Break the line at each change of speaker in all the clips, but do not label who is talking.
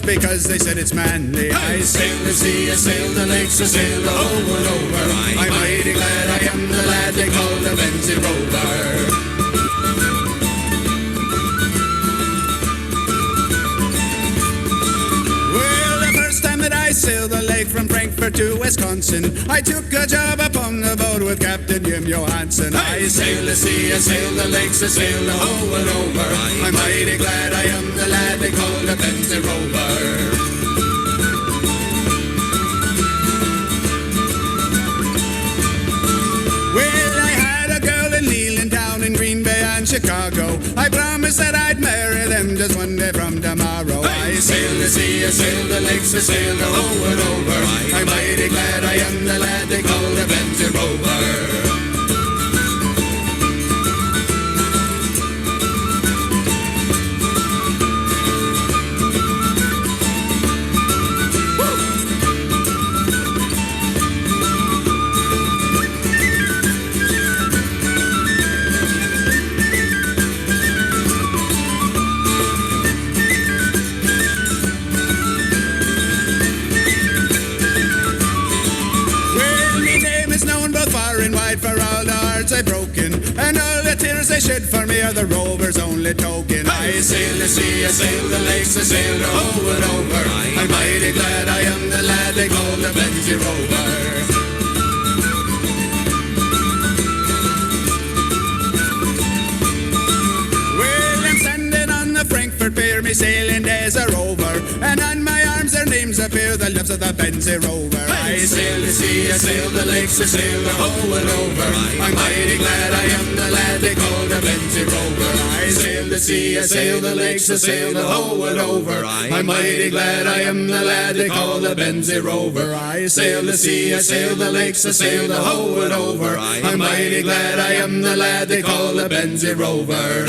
because they said it's manly. I sail the sea, I sail the lakes, I sail the whole world over. I'm mighty glad I am the lad they call the Benzie Rover. I sailed the lake from Frankfurt to Wisconsin. I took a job upon the boat with Captain Jim Johansson. I sailed the sea, I sailed the lakes, I sailed the whole world over. I'm mighty glad I am the lad they call the Benzie Rover. Chicago. I promised that I'd marry them just one day from tomorrow. I sail the sea, I sail the lakes, I sail the whole world over. I'm mighty glad I am the lad they call the Benzie Rover. For all the hearts I've broken and all the tears they shed for me are the rover's only token. I sail the sea, I sail the lakes, I sail the whole world over. I'm mighty glad I am the lad they call the Benzie Rover. Pier, me sailing days are over, and on my arms their names appear, the lips of the Benzie Rover. I sail the sea, I sail the lakes, I sail the whole world over. I'm mighty glad I am the lad they call the Benzie Rover. I sail the sea, I sail the lakes, I sail the whole world over. I'm mighty glad I am the lad they call the Benzie Rover. I sail the sea, I sail the lakes, I sail the whole world over. I'm mighty glad I am the lad they call the Benzie Rover.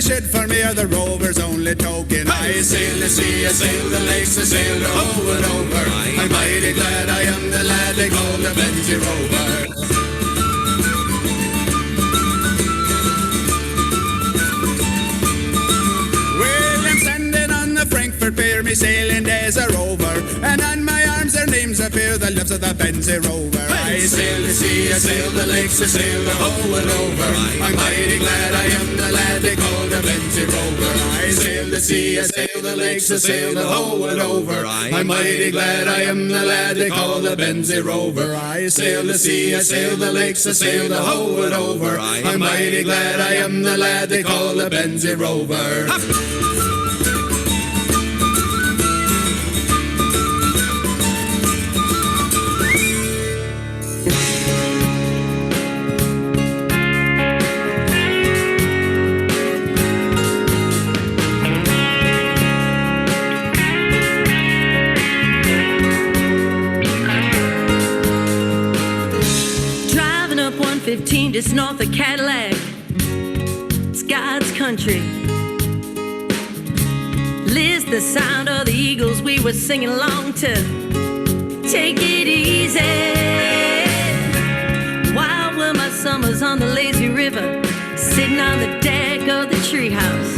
Shed for me are the rover's only token. I sail the sea, I sail the lakes, I sail the whole world over. I'm mighty glad I am the lad they call the Benzie Rover. Well, I'm standing on the Frankfurt Pier, me sailing days are over, and on my arms their names appear, the lips of the Benzie Rover. I sail the sea, I sail the lakes, I sail the whole world over. I'm mighty glad I am the lad they call the Benzie Rover. I sail the sea, I sail the lakes, I sail the whole world over. I'm mighty glad I am the lad they call the Benzie Rover. I sail the sea, I sail the lakes, I sail the whole world over. I'm mighty glad I am the lad they call the Benzie Rover.
Just north of Cadillac, it's God's country. Liz, the sound of the Eagles we were singing along to. Take it easy. Wild were my summers on the lazy river, sitting on the deck of the treehouse.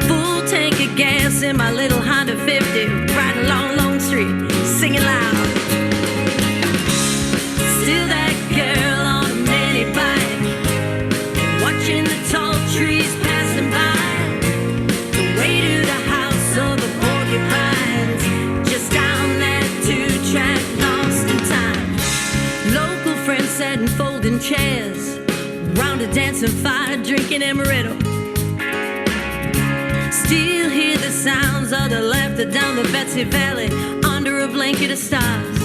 Full tank of gas in my little Honda 50, riding along Long Street, singing loud. Still that girl on a mini bike, watching the tall trees passing by, the way to the house of the porcupines, just down that 2-track, lost in time. Local friends sat in folding chairs, round a dancing fire, drinking amaretto. Still hear the sounds Those other left her down the Betsy Valley under a blanket of stars.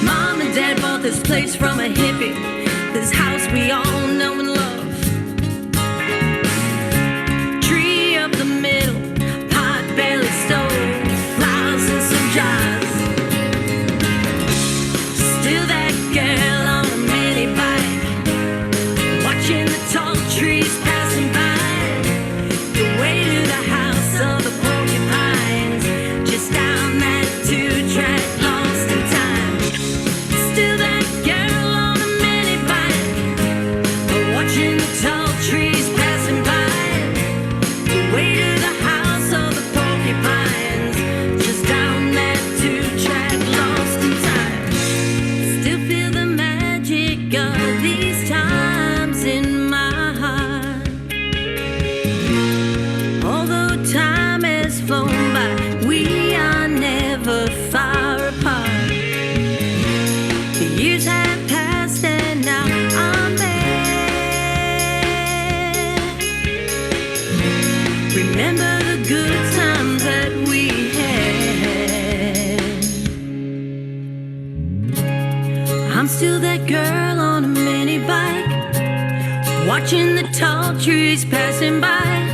Mom and Dad bought this place from a hippie, this house we all know and love. Tree up the middle, pot belly stove, flowers in some jars. Still that girl on a mini bike, watching the tall trees passing by. The way to the house of the porcupines, just down that 2-track, lost in time. Still that girl on a mini bike, watching the tall trees passing by. The way to the house of the porcupines, just down that 2-track, lost in time. Still feel the magic of these times in my heart. Although time has flown by, we are never far apart. The years have passed and now I'm there. Remember the good times that we had. I'm still that girl on a mini bike, watching the tall trees passing by.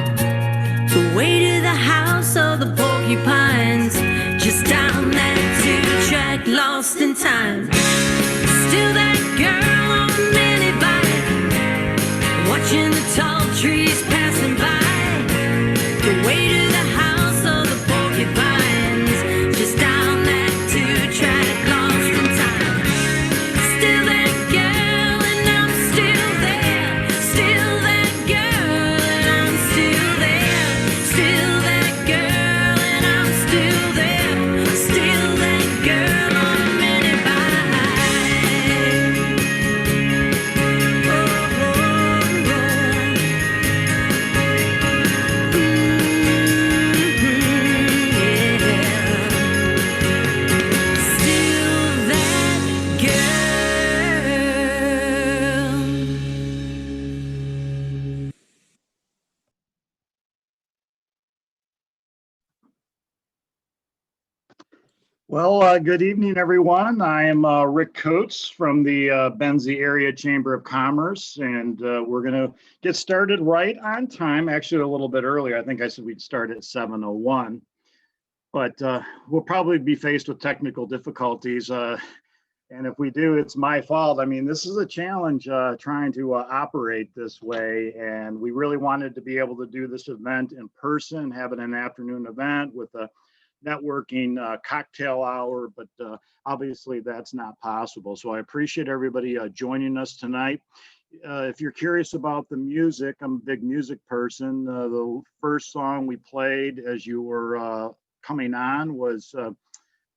The way to the house of the porcupines, just down that 2-track, lost in time. Still that girl on a mini bike, watching the tall trees passing by. The way to the house of the porcupines, just down that 2-track, lost in time. Still that girl and I'm still there. Still that girl and I'm still there. Still that girl and I'm still there. Still that girl on a mini bike. Oh, oh, yeah. Still that girl.
Well, good evening, everyone. I am Rick Coates from the Benzie Area Chamber of Commerce, and we're going to get started right on time, actually a little bit earlier. I think I said we'd start at 7:01, but we'll probably be faced with technical difficulties. And if we do, it's my fault. I mean, this is a challenge trying to operate this way, and we really wanted to be able to do this event in person, have it an afternoon event with a networking cocktail hour, but obviously that's not possible. So I appreciate everybody joining us tonight. If you're curious about the music, I'm a big music person. The first song we played as you were coming on was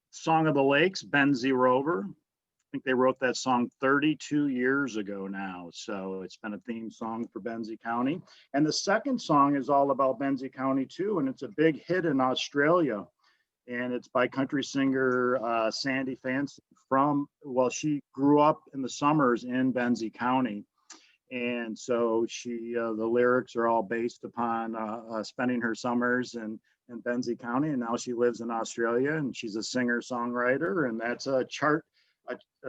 Song of the Lakes, Benzie Rover. I think they wrote that song 32 years ago now. So it's been a theme song for Benzie County. And the second song is all about Benzie County too, and it's a big hit in Australia. And it's by country singer Sandy Fancy she grew up in the summers in Benzie County. And so the lyrics are all based upon spending her summers in Benzie County. And now she lives in Australia and she's a singer-songwriter. And that's a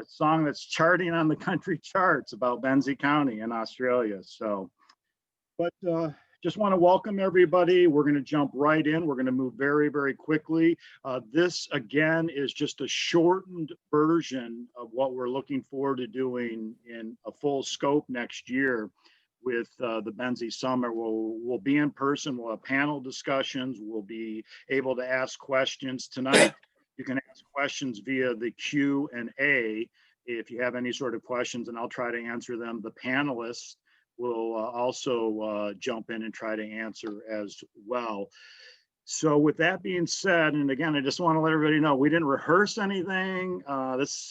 song that's charting on the country charts about Benzie County in Australia. So, but just want to welcome everybody. We're going to jump right in. We're going to move very, very quickly. This, again, is just a shortened version of what we're looking forward to doing in a full scope next year with the Benzie Summer. We'll be in person. We'll have panel discussions. We'll be able to ask questions tonight. You can ask questions via the Q&A if you have any sort of questions, and I'll try to answer them. The panelists will also jump in and try to answer as well. So with that being said, and again, I just want to let everybody know, we didn't rehearse anything.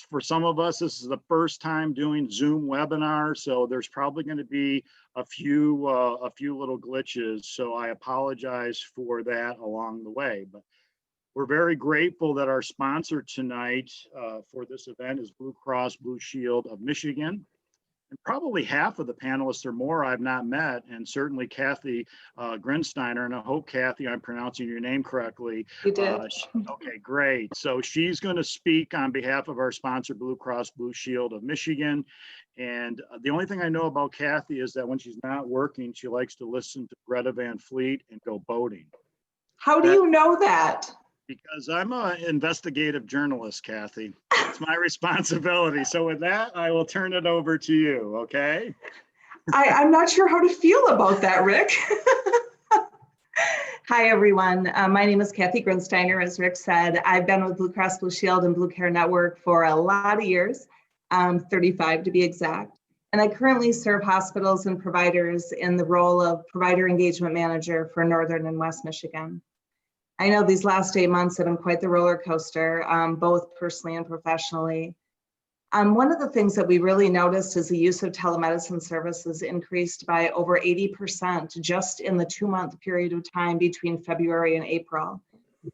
For some of us, this is the first time doing Zoom webinar, so there's probably going to be a few little glitches. So I apologize for that along the way. But we're very grateful that our sponsor tonight for this event is Blue Cross Blue Shield of Michigan. and probably half of the panelists or more I've not met, and certainly Kathy Grinsteiner, and I hope, Kathy, I'm pronouncing your name correctly.
You did.
Okay, great. So she's going to speak on behalf of our sponsor, Blue Cross Blue Shield of Michigan. And the only thing I know about Kathy is that when she's not working, she likes to listen to Greta Van Fleet and go boating.
How do you know that?
Because I'm an investigative journalist, Kathy. It's my responsibility. So with that, I will turn it over to you, okay?
I'm not sure how to feel about that, Rick. Hi, everyone. My name is Kathy Grinsteiner, as Rick said. I've been with Blue Cross Blue Shield and Blue Care Network for a lot of years, 35 to be exact. And I currently serve hospitals and providers in the role of Provider Engagement Manager for Northern and West Michigan. I know these last 8 months have been quite the roller coaster, both personally and professionally. One of the things that we really noticed is the use of telemedicine services increased by over 80% just in the 2-month period of time between February and April.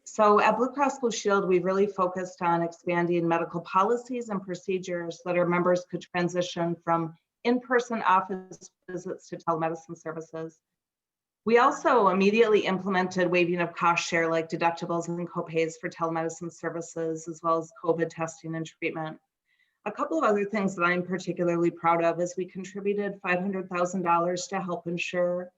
So at Blue Cross Blue Shield, we've really focused on expanding medical policies and procedures that our members could transition from in-person office visits to telemedicine services. We also immediately implemented waiving of cost share like deductibles and copays for telemedicine services, as well as COVID testing and treatment. A couple of other things that I'm particularly proud of is we contributed $500,000 to help ensure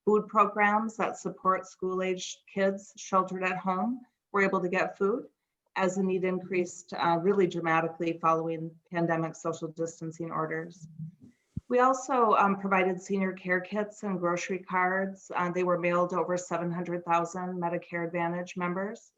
food programs that support school-aged kids sheltered at home were able to get food as the need increased really dramatically following pandemic social distancing orders. We also provided senior care kits and grocery cards. They were mailed to over 700,000 Medicare Advantage members.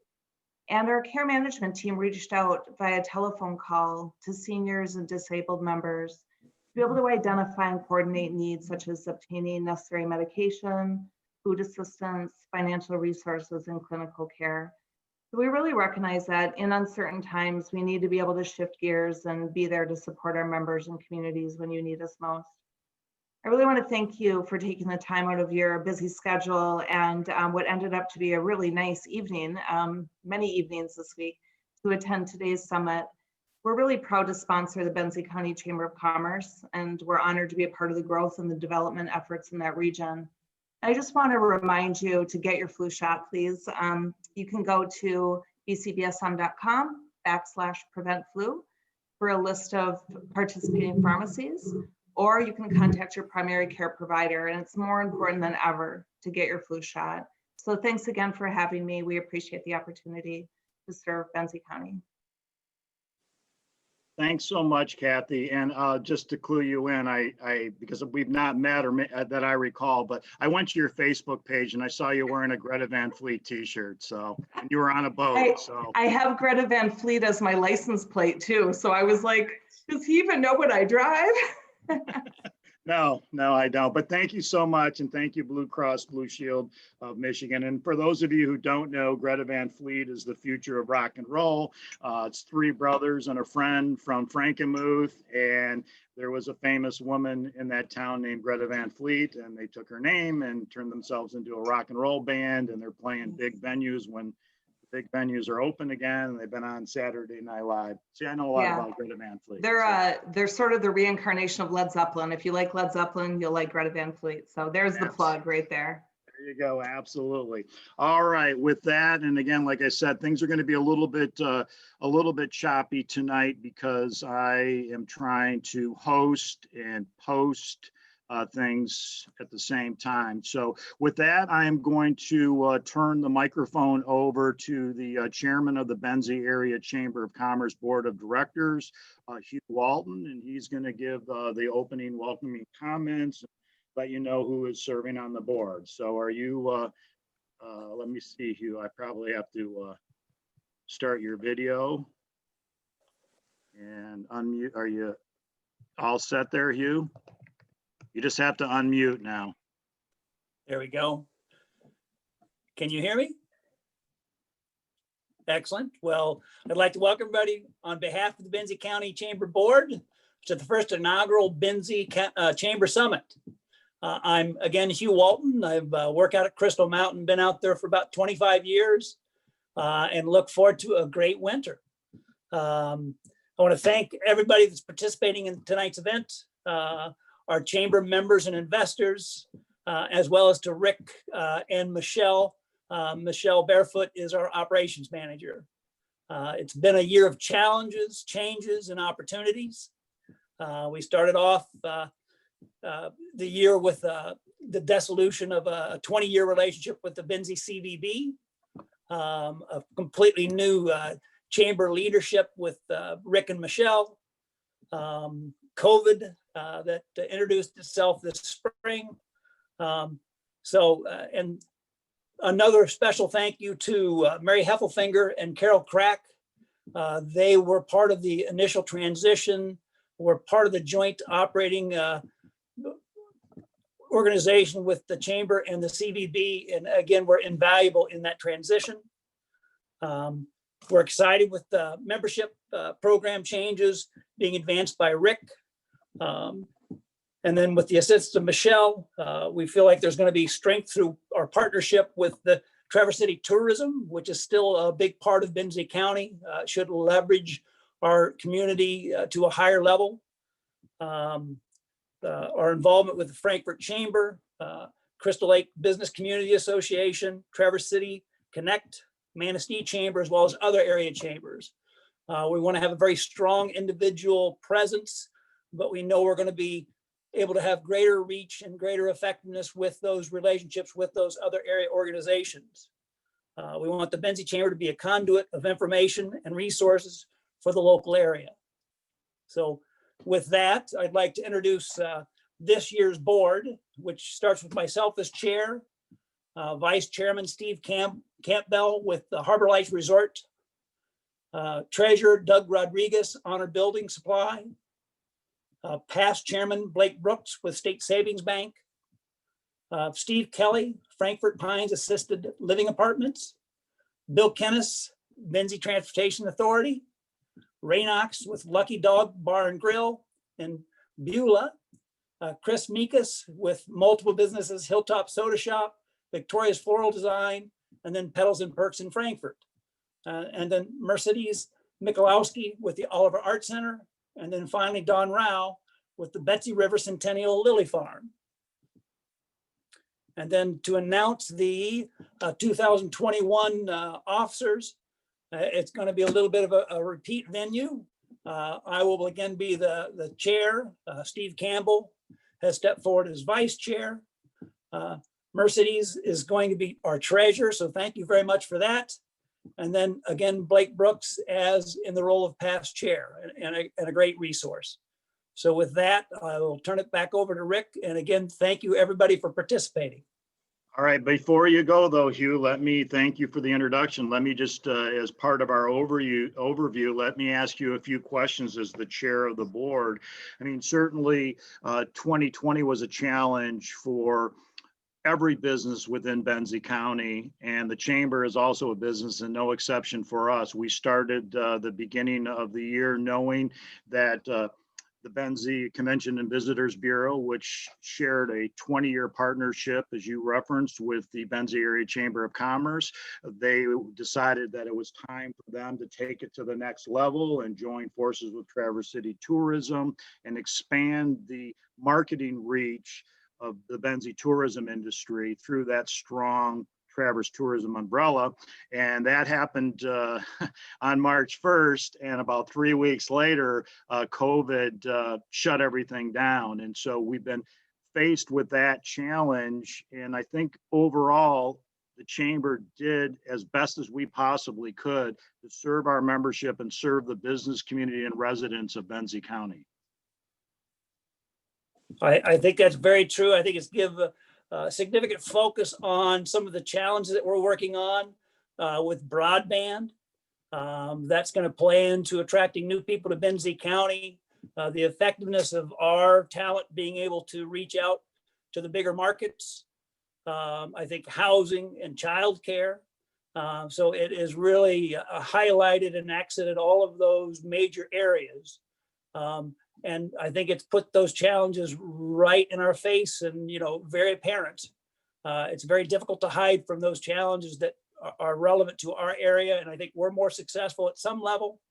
And our care management team reached out via telephone call to seniors and disabled members to be able to identify and coordinate needs such as obtaining necessary medication, food assistance, financial resources, and clinical care. So we really recognize that in uncertain times, we need to be able to shift gears and be there to support our members and communities when you need us most. I really want to thank you for taking the time out of your busy schedule and what ended up to be a really nice evening, many evenings this week, to attend today's summit. We're really proud to sponsor the Benzie County Chamber of Commerce, and we're honored to be a part of the growth and the development efforts in that region. I just want to remind you to get your flu shot, please. You can go to bcbsm.com/prevent-flu for a list of participating pharmacies, or you can contact your primary care provider, and it's more important than ever to get your flu shot. So thanks again for having me. We appreciate the opportunity to serve Benzie County.
Thanks so much, Kathy. And just to clue you in, because we've not met or that I recall, but I went to your Facebook page and I saw you wearing a Greta Van Fleet t-shirt. So and you were on a boat.
I have Greta Van Fleet as my license plate too. So I was like, does he even know what I drive?
No, I don't. But thank you so much. And thank you, Blue Cross Blue Shield of Michigan. And for those of you who don't know, Greta Van Fleet is the future of rock and roll. It's 3 brothers and a friend from Frankenmuth. And there was a famous woman in that town named Greta Van Fleet. And they took her name and turned themselves into a rock and roll band. And they're playing big venues when big venues are open again, and they've been on Saturday Night Live. See, I know a lot about Greta Van Fleet.
They're sort of the reincarnation of Led Zeppelin. If you like Led Zeppelin, you'll like Greta Van Fleet. So there's the plug right there.
There you go. Absolutely. All right. With that, and again, like I said, things are going to be a little bit choppy tonight because I am trying to host and post things at the same time. So with that, I am going to turn the microphone over to the chairman of the Benzie Area Chamber of Commerce Board of Directors, Hugh Walton, and he's going to give the opening welcoming comments, let you know who is serving on the board. So are you, let me see, Hugh, I probably have to start your video and unmute. Are you all set there, Hugh? You just have to unmute now.
There we go. Can you hear me? Excellent. Well, I'd like to welcome everybody on behalf of the Benzie County Chamber Board to the first inaugural Benzie Chamber Summit. I'm again Hugh Walton. I've worked out at Crystal Mountain, been out there for about 25 years and look forward to a great winter. I want to thank everybody that's participating in tonight's event. our chamber members and investors, as well as to Rick and Michelle. Michelle Barefoot is our operations manager. It's been a year of challenges, changes, and opportunities. We started off the year with the dissolution of a 20-year relationship with the Benzie CVB, a completely new chamber leadership with Rick and Michelle, COVID that introduced itself this spring. And another special thank you to Mary Heffelfinger and Carol Crack. They were part of the initial transition, were part of the joint operating organization with the chamber and the CVB, and again, were invaluable in that transition. We're excited with the membership program changes being advanced by Rick. And then with the assistance of Michelle, we feel like there's going to be strength through our partnership with the Traverse City Tourism, which is still a big part of Benzie County, should leverage our community to a higher level. Our involvement with the Frankfurt Chamber, Crystal Lake Business Community Association, Traverse City Connect, Manistee Chamber, as well as other area chambers. We want to have a very strong individual presence, but we know we're going to be able to have greater reach and greater effectiveness with those relationships with those other area organizations. We want the Benzie Chamber to be a conduit of information and resources for the local area. So with that, I'd like to introduce this year's board, which starts with myself as chair, Vice Chairman Steve Campbell with the Harbor Lights Resort, Treasurer Doug Rodriguez, Honor Building Supply, past Chairman Blake Brooks with State Savings Bank, Steve Kelly, Frankfurt Pines Assisted Living Apartments, Bill Kennis, Benzie Transportation Authority, Ray Knox with Lucky Dog Bar and Grill in Beulah, Chris Mikas with multiple businesses, Hilltop Soda Shop, Victoria's Floral Design, and then Petals and Perks in Frankfurt. And then Mercedes Mikulowski with the Oliver Art Center, and then finally Don Rao with the Betsy River Centennial Lily Farm. And then to announce the 2021 officers, it's going to be a little bit of a repeat venue. I will again be the chair. Steve Campbell has stepped forward as vice chair. Mercedes is going to be our treasurer, so thank you very much for that. And then again, Blake Brooks as in the role of past chair and a great resource. So with that, I will turn it back over to Rick. And again, thank you everybody for participating.
All right, before you go though, Hugh, let me thank you for the introduction. Let me just, as part of our overview, let me ask you a few questions as the chair of the board. I mean, certainly 2020 was a challenge for every business within Benzie County, and the chamber is also a business and no exception for us. We started the beginning of the year knowing that the Benzie Convention and Visitors Bureau, which shared a 20-year partnership, as you referenced, with the Benzie Area Chamber of Commerce. They decided that it was time for them to take it to the next level and join forces with Traverse City Tourism and expand the marketing reach of the Benzie tourism industry through that strong Traverse Tourism umbrella. And that happened on March 1st. And about 3 weeks later, COVID shut everything down. And so we've been faced with that challenge. And I think overall, the chamber did as best as we possibly could to serve our membership and serve the business community and residents of Benzie County.
I think that's very true. I think it's give a significant focus on some of the challenges that we're working on with broadband. That's going to play into attracting new people to Benzie County, the effectiveness of our talent being able to reach out to the bigger markets. I think housing and childcare. So it is really highlighted and accented all of those major areas. And I think it's put those challenges right in our face and, very apparent. It's very difficult to hide from those challenges that are relevant to our area. And I think we're more successful at some level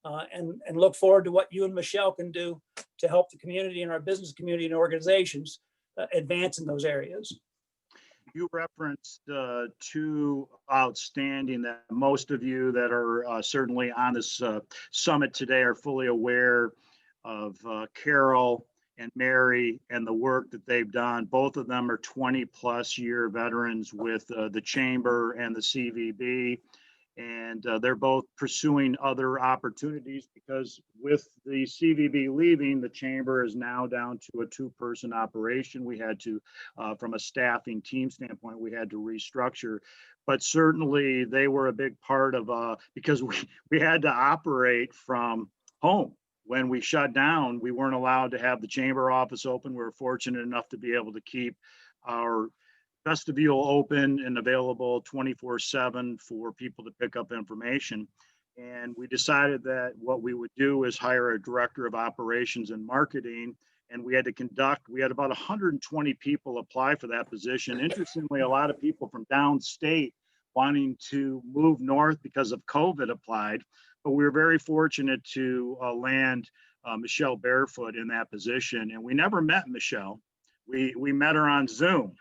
and look forward to what you and Michelle can do to help the community and our business community and organizations advance in those areas.
You referenced two outstanding that most of you that are certainly on this summit today are fully aware of, Carol and Mary and the work that they've done. Both of them are 20+ year veterans with the Chamber and the CVB. And they're both pursuing other opportunities because with the CVB leaving, the Chamber is now down to a 2-person operation. We had to, from a staffing team standpoint, we had to restructure. But certainly they were a big part of, because we had to operate from home. When we shut down, we weren't allowed to have the Chamber office open. We were fortunate enough to be able to keep our vestibule open and available 24/7 for people to pick up information. And we decided that what we would do is hire a director of operations and marketing. And we had about 120 people apply for that position. Interestingly, a lot of people from downstate wanting to move north because of COVID applied. But we were very fortunate to land Michelle Barefoot in that position. And we never met Michelle. We met her on Zoom.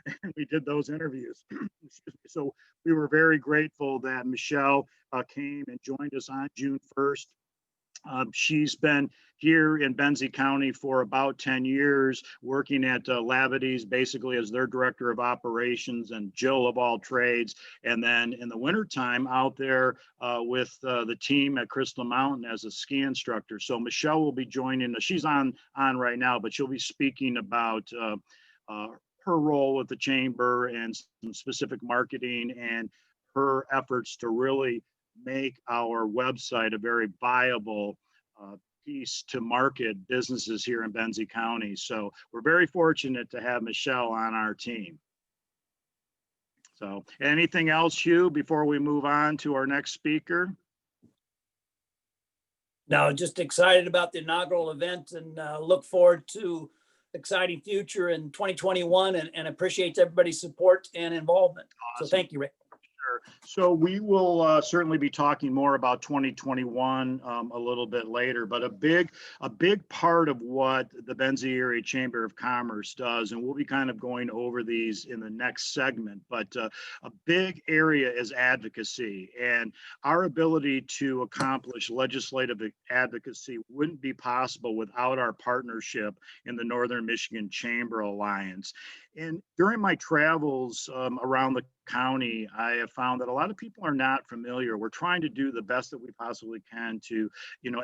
And we did those interviews. So we were very grateful that Michelle came and joined us on June 1st. She's been here in Benzie County for about 10 years, working at Lavity's basically as their director of operations and Jill of all trades. And then in the wintertime out there with the team at Crystal Mountain as a ski instructor. So Michelle will be joining us. She's on right now, but she'll be speaking about her role with the Chamber and some specific marketing and her efforts to really make our website a very viable piece to market businesses here in Benzie County. So we're very fortunate to have Michelle on our team. So anything else, Hugh, before we move on to our next speaker?
No, just excited about the inaugural event and look forward to exciting future in 2021 and appreciate everybody's support and involvement.
Awesome.
So thank you, Rick.
Sure. So we will certainly be talking more about 2021 a little bit later, but a big part of what the Benzie Area Chamber of Commerce does, and we'll be kind of going over these in the next segment, but a big area is advocacy, and our ability to accomplish legislative advocacy wouldn't be possible without our partnership in the Northern Michigan Chamber Alliance. And during my travels around the county, I have found that a lot of people are not familiar. We're trying to do the best that we possibly can to,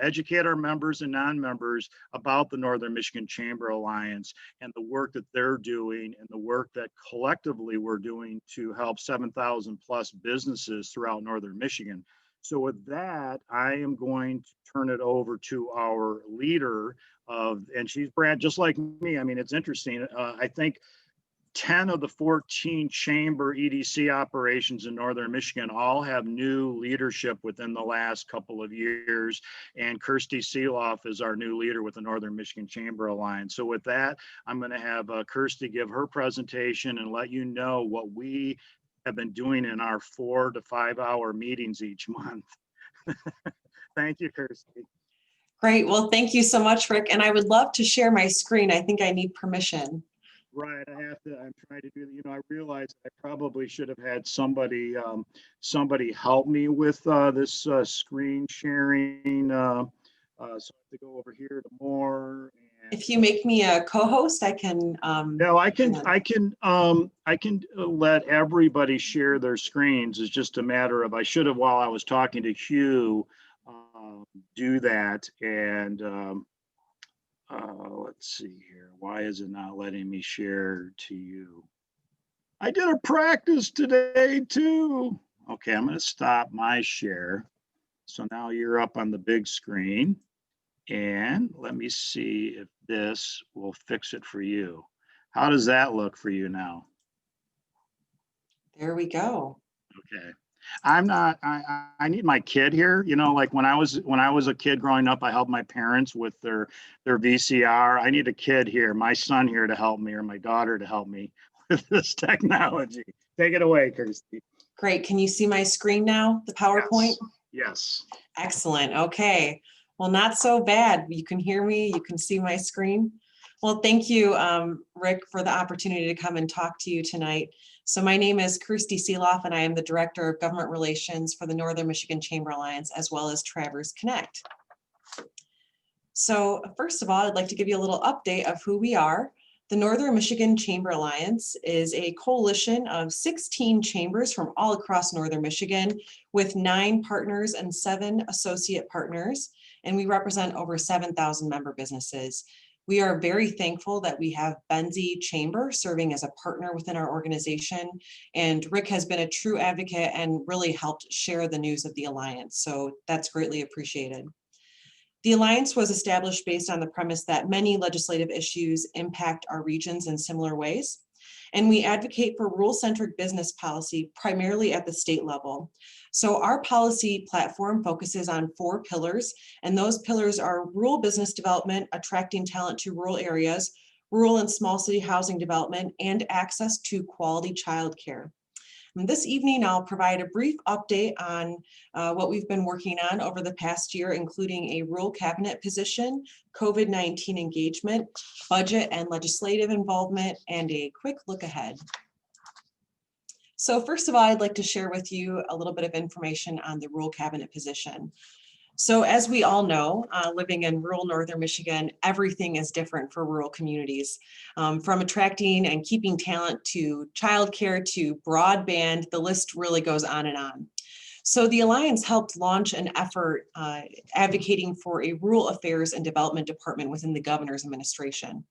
educate our members and non-members about the Northern Michigan Chamber Alliance and the work that they're doing and the work that collectively we're doing to help 7,000 plus businesses throughout Northern Michigan. So with that, I am going to turn it over to our leader and she's Brad, just like me. I mean, it's interesting. I think 10 of the 14 chamber EDC operations in Northern Michigan all have new leadership within the last couple of years. And Kirsty Seeloff is our new leader with the Northern Michigan Chamber Alliance. So with that, I'm going to have Kirsty give her presentation and let you know what we have been doing in our 4 to 5 hour meetings each month. Thank you, Kirsty.
Great. Well, thank you so much, Rick. And I would love to share my screen. I think I need permission.
Right, I'm trying to do, I realized I probably should have had somebody help me with this screen sharing. So I have to go over here to more. And,
if you make me a co-host, I can.
No, I can let everybody share their screens. It's just a matter of, I should have, while I was talking to Hugh, do that. And let's see here. Why is it not letting me share to you? I did a practice today too. Okay, I'm going to stop my share. So now you're up on the big screen. And let me see if this will fix it for you. How does that look for you now?
There we go.
Okay. I need my kid here. Like when I was a kid growing up, I helped my parents with their VCR. I need a kid here, my son here to help me, or my daughter to help me with this technology. Take it away, Kirsty.
Great. Can you see my screen now, the PowerPoint?
Yes.
Excellent. Okay. Well, not so bad. You can hear me. You can see my screen. Well, thank you, Rick, for the opportunity to come and talk to you tonight. So my name is Kirsty Seeloff, and I am the Director of Government Relations for the Northern Michigan Chamber Alliance, as well as Traverse Connect. So first of all, I'd like to give you a little update of who we are. The Northern Michigan Chamber Alliance is a coalition of 16 chambers from all across Northern Michigan with 9 partners and 7 associate partners, and we represent over 7,000 member businesses. We are very thankful that we have Benzie Chamber serving as a partner within our organization, and Rick has been a true advocate and really helped share the news of the Alliance, so that's greatly appreciated. The Alliance was established based on the premise that many legislative issues impact our regions in similar ways, and we advocate for rural-centric business policy primarily at the state level. So our policy platform focuses on 4 pillars, and those pillars are rural business development, attracting talent to rural areas, rural and small city housing development, and access to quality childcare. This evening, I'll provide a brief update on what we've been working on over the past year, including a rural cabinet position, COVID-19 engagement, budget and legislative involvement, and a quick look ahead. So first of all, I'd like to share with you a little bit of information on the rural cabinet position. So as we all know, living in rural Northern Michigan, everything is different for rural communities, from attracting and keeping talent to childcare to broadband, the list really goes on and on. So the Alliance helped launch an effort advocating for a rural affairs and development department within the governor's administration.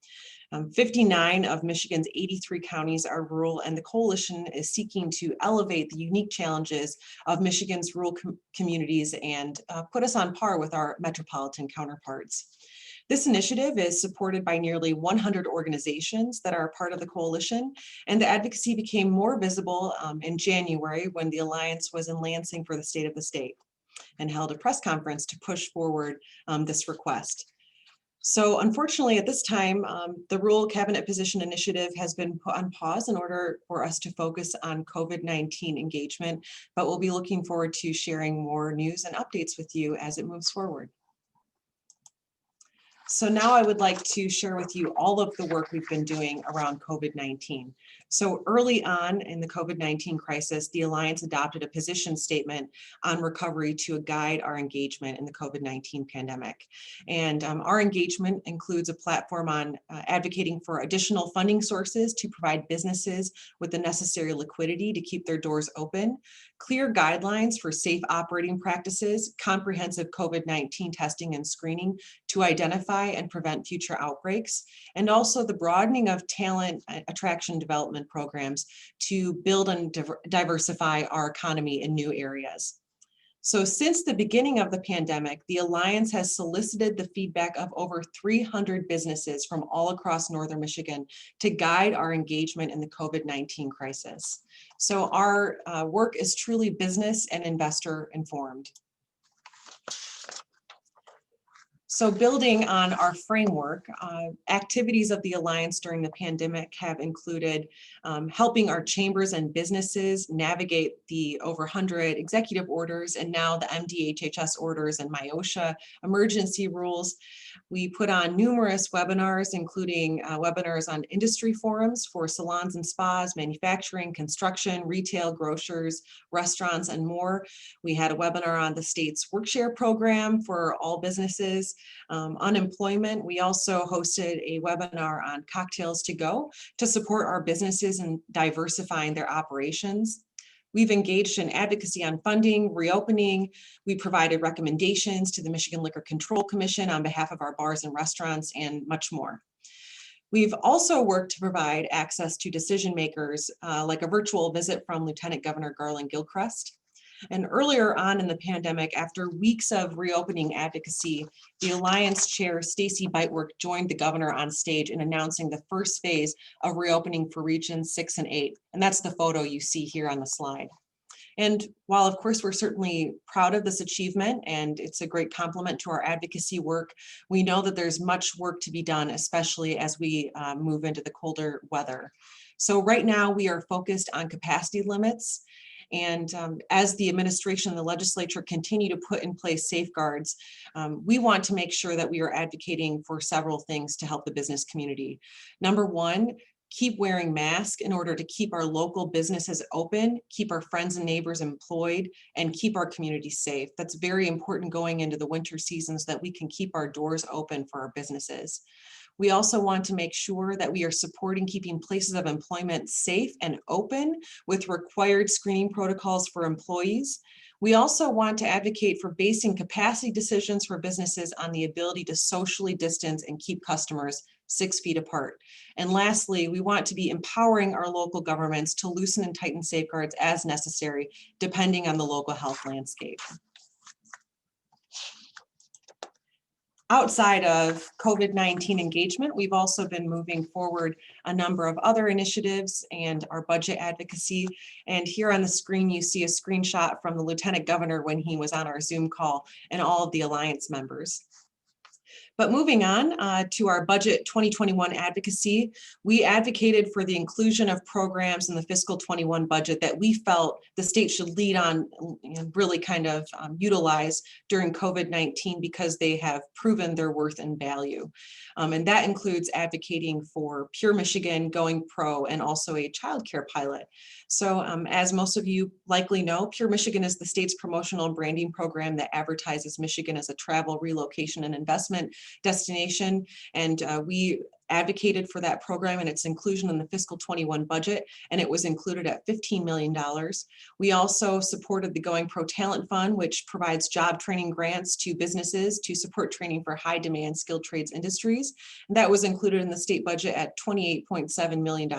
59 of Michigan's 83 counties are rural, and the coalition is seeking to elevate the unique challenges of Michigan's rural communities and put us on par with our metropolitan counterparts. This initiative is supported by nearly 100 organizations that are a part of the coalition, and the advocacy became more visible in January when the Alliance was in Lansing for the State of the State and held a press conference to push forward this request. So unfortunately, at this time, the Rural Cabinet Position Initiative has been put on pause in order for us to focus on COVID-19 engagement, but we'll be looking forward to sharing more news and updates with you as it moves forward. So now I would like to share with you all of the work we've been doing around COVID-19. So early on in the COVID-19 crisis, the Alliance adopted a position statement on recovery to guide our engagement in the COVID-19 pandemic. And our engagement includes a platform on advocating for additional funding sources to provide businesses with the necessary liquidity to keep their doors open, clear guidelines for safe operating practices, comprehensive COVID-19 testing and screening to identify and prevent future outbreaks, and also the broadening of talent attraction development programs to build and diversify our economy in new areas. So since the beginning of the pandemic, the Alliance has solicited the feedback of over 300 businesses from all across Northern Michigan to guide our engagement in the COVID-19 crisis. So our work is truly business and investor informed. So building on our framework, activities of the Alliance during the pandemic have included helping our chambers and businesses navigate the over 100 executive orders and now the MDHHS orders and MIOSHA emergency rules. We put on numerous webinars, including webinars on industry forums for salons and spas, manufacturing, construction, retail, grocers, restaurants, and more. We had a webinar on the state's WorkShare program for all businesses. Unemployment, we also hosted a webinar on cocktails to go to support our businesses in diversifying their operations. We've engaged in advocacy on funding, reopening. We provided recommendations to the Michigan Liquor Control Commission on behalf of our bars and restaurants, and much more. We've also worked to provide access to decision makers, like a virtual visit from Lieutenant Governor Garland Gilchrist. And earlier on in the pandemic, after weeks of reopening advocacy, the Alliance Chair, Stacy Beitwerk, joined the governor on stage in announcing the first phase of reopening for Regions 6 and 8. And that's the photo you see here on the slide. And while, of course, we're certainly proud of this achievement, and it's a great compliment to our advocacy work, we know that there's much work to be done, especially as we move into the colder weather. So right now, we are focused on capacity limits And as the administration and the legislature continue to put in place safeguards, we want to make sure that we are advocating for several things to help the business community. Number one, keep wearing masks in order to keep our local businesses open, keep our friends and neighbors employed, and keep our community safe. That's very important going into the winter seasons, that we can keep our doors open for our businesses. We also want to make sure that we are supporting keeping places of employment safe and open with required screening protocols for employees. We also want to advocate for basing capacity decisions for businesses on the ability to socially distance and keep customers 6 feet apart. And lastly, we want to be empowering our local governments to loosen and tighten safeguards as necessary, depending on the local health landscape. Outside of COVID-19 engagement, we've also been moving forward a number of other initiatives and our budget advocacy. And here on the screen, you see a screenshot from the Lieutenant Governor when he was on our Zoom call and all of the Alliance members. But moving on to our budget 2021 advocacy, we advocated for the inclusion of programs in the fiscal 21 budget that we felt the state should lead on and really kind of utilize during COVID-19 because they have proven their worth and value. And that includes advocating for Pure Michigan, Going Pro, and also a childcare pilot. So as most of you likely know, Pure Michigan is the state's promotional and branding program that advertises Michigan as a travel, relocation, and investment destination. And we advocated for that program and its inclusion in the fiscal 21 budget, and it was included at $15 million. We also supported the Going Pro Talent Fund, which provides job training grants to businesses to support training for high demand skilled trades industries. And that was included in the state budget at $28.7 million.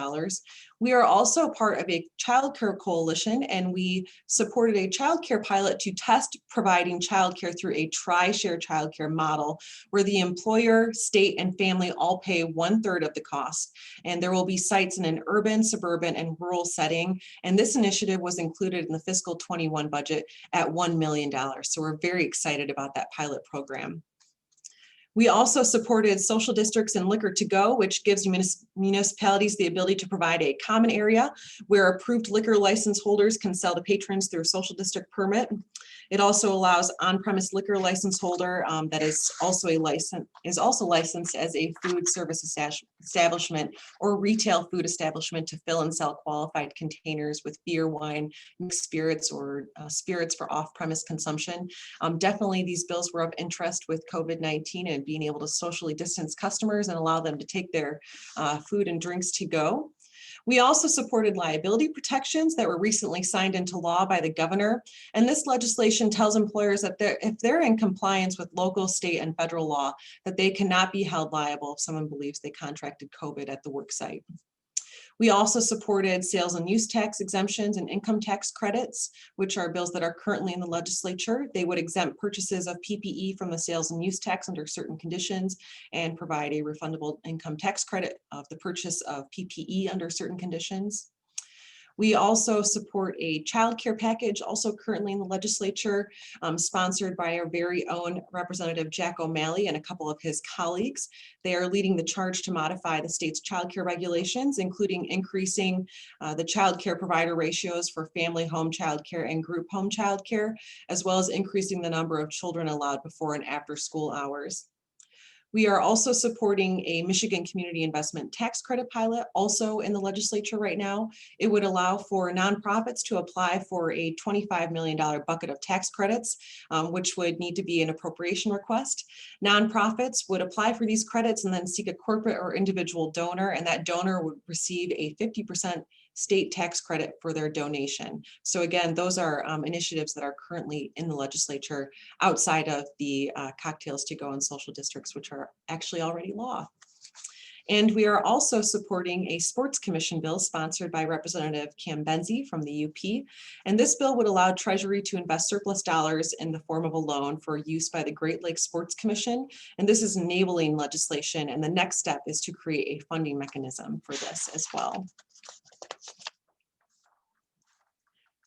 We are also part of a childcare coalition, and we supported a childcare pilot to test providing childcare through a tri-share childcare model, where the employer, state, and family all pay 1/3 of the cost. And there will be sites in an urban, suburban, and rural setting. And this initiative was included in the fiscal 21 budget at $1 million. So we're very excited about that pilot program. We also supported social districts and liquor to go, which gives municipalities the ability to provide a common area where approved liquor license holders can sell to patrons through a social district permit. It also allows on-premise liquor license holder that is also licensed as a food service establishment or retail food establishment to fill and sell qualified containers with beer, wine, mixed spirits, or spirits for off-premise consumption. Definitely these bills were of interest with COVID-19 and being able to socially distance customers and allow them to take their food and drinks to go. We also supported liability protections that were recently signed into law by the governor. And this legislation tells employers that if they're in compliance with local, state, and federal law, that they cannot be held liable if someone believes they contracted COVID at the work site. We also supported sales and use tax exemptions and income tax credits, which are bills that are currently in the legislature. They would exempt purchases of PPE from the sales and use tax under certain conditions and provide a refundable income tax credit of the purchase of PPE under certain conditions. We also support a child care package, also currently in the legislature, sponsored by our very own Representative Jack O'Malley and a couple of his colleagues. They are leading the charge to modify the state's child care regulations, including increasing the child care provider ratios for family home child care and group home child care, as well as increasing the number of children allowed before and after school hours. We are also supporting a Michigan Community Investment Tax Credit pilot, also in the legislature right now. It would allow for nonprofits to apply for a $25 million bucket of tax credits, which would need to be an appropriation request. Nonprofits would apply for these credits and then seek a corporate or individual donor, and that donor would receive a 50% state tax credit for their donation. So again, those are initiatives that are currently in the legislature outside of the cocktails to go in social districts, which are actually already law. And we are also supporting a sports commission bill sponsored by Representative Benzie from the UP. And this bill would allow Treasury to invest surplus dollars in the form of a loan for use by the Great Lakes Sports Commission. And this is enabling legislation. And the next step is to create a funding mechanism for this as well.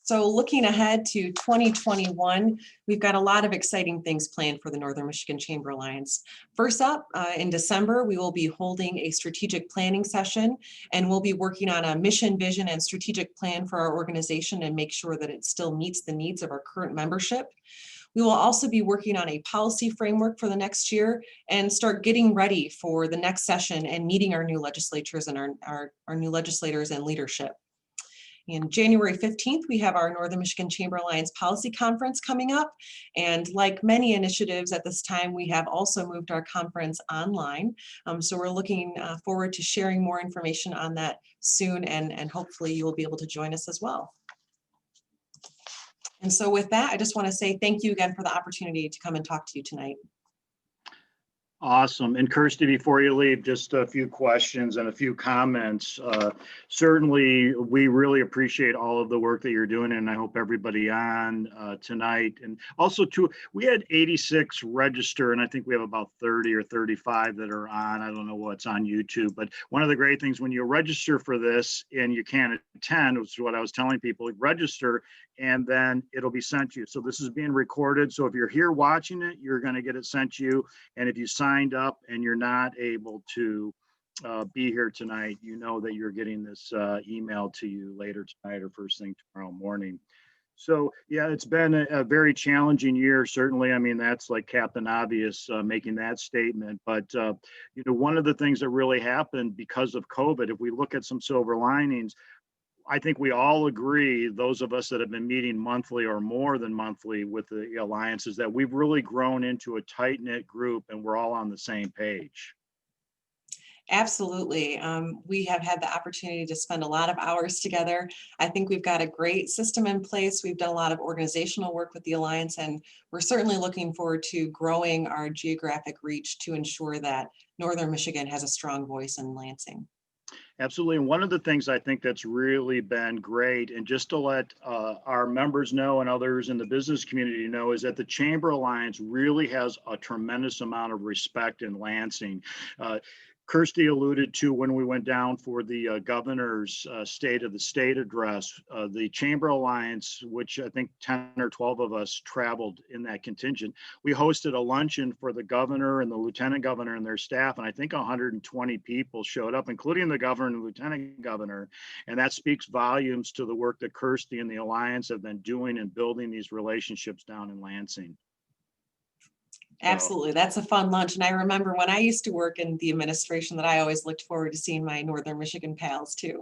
So looking ahead to 2021, we've got a lot of exciting things planned for the Northern Michigan Chamber Alliance. First up, in December, we will be holding a strategic planning session, and we'll be working on a mission, vision, and strategic plan for our organization and make sure that it still meets the needs of our current membership. We will also be working on a policy framework for the next year and start getting ready for the next session and meeting our new legislatures and our new legislators and leadership. In January 15th, we have our Northern Michigan Chamber Alliance Policy Conference coming up. And like many initiatives at this time, we have also moved our conference online. So we're looking forward to sharing more information on that soon, and hopefully you will be able to join us as well. And so with that, I just want to say thank you again for the opportunity to come and talk to you tonight.
Awesome. And Kirsty, before you leave, just a few questions and a few comments. Certainly, we really appreciate all of the work that you're doing, and I hope everybody on tonight. And also, too, we had 86 register, and I think we have about 30 or 35 that are on. I don't know what's on YouTube, but one of the great things when you register for this and you can't attend, which is what I was telling people, register, and then it'll be sent to you. So this is being recorded. So if you're here watching it, you're going to get it sent to you. And if you signed up and you're not able to be here tonight, you know that you're getting this email to you later tonight or first thing tomorrow morning. So yeah, it's been a very challenging year, certainly. I mean, that's like Captain Obvious making that statement. But you know, one of the things that really happened because of COVID, if we look at some silver linings, I think we all agree, those of us that have been meeting monthly or more than monthly with the Alliance, is that we've really grown into a tight-knit group and we're all on the same page.
Absolutely. We have had the opportunity to spend a lot of hours together. I think we've got a great system in place. We've done a lot of organizational work with the Alliance, and we're certainly looking forward to growing our geographic reach to ensure that Northern Michigan has a strong voice in Lansing.
Absolutely. And one of the things I think that's really been great, and just to let our members know and others in the business community know, is that the Chamber Alliance really has a tremendous amount of respect in Lansing. Kirsty alluded to when we went down for the governor's State of the State address, the Chamber Alliance, which I think 10 or 12 of us traveled in that contingent. We hosted a luncheon for the governor and the lieutenant governor and their staff, and I think 120 people showed up, including the governor and the lieutenant governor. And that speaks volumes to the work that Kirsty and the Alliance have been doing in building these relationships down in Lansing.
Absolutely. That's a fun lunch. And I remember when I used to work in the administration that I always looked forward to seeing my Northern Michigan pals too.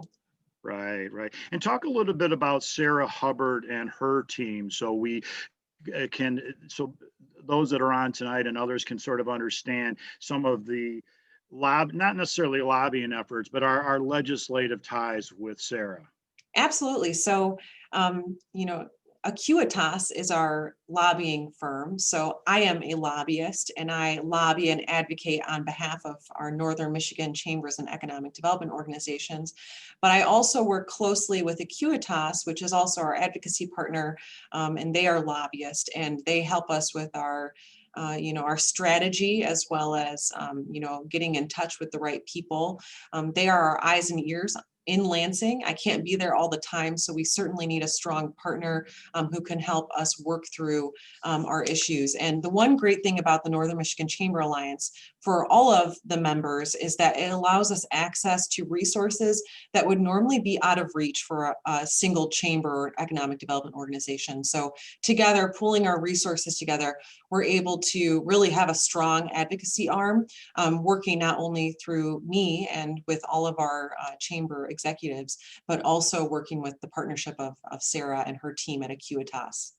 Right, right. And talk a little bit about Sarah Hubbard and her team. So we so those that are on tonight and others can sort of understand some of the not necessarily lobbying efforts, but our legislative ties with Sarah.
Absolutely. So, you know, Acuitas is our lobbying firm. So I am a lobbyist and I lobby and advocate on behalf of our Northern Michigan Chambers and Economic Development Organizations. But I also work closely with Acuitas, which is also our advocacy partner, and they are lobbyists and they help us with our you know, our strategy, as well as, you know, getting in touch with the right people. They are our eyes and ears in Lansing. I can't be there all the time, so we certainly need a strong partner who can help us work through our issues. And the one great thing about the Northern Michigan Chamber Alliance for all of the members is that it allows us access to resources that would normally be out of reach for a single chamber or economic development organization. So together, pooling our resources together, we're able to really have a strong advocacy arm, working not only through me and with all of our chamber executives, but also working with the partnership of Sarah and her team at Acuitas.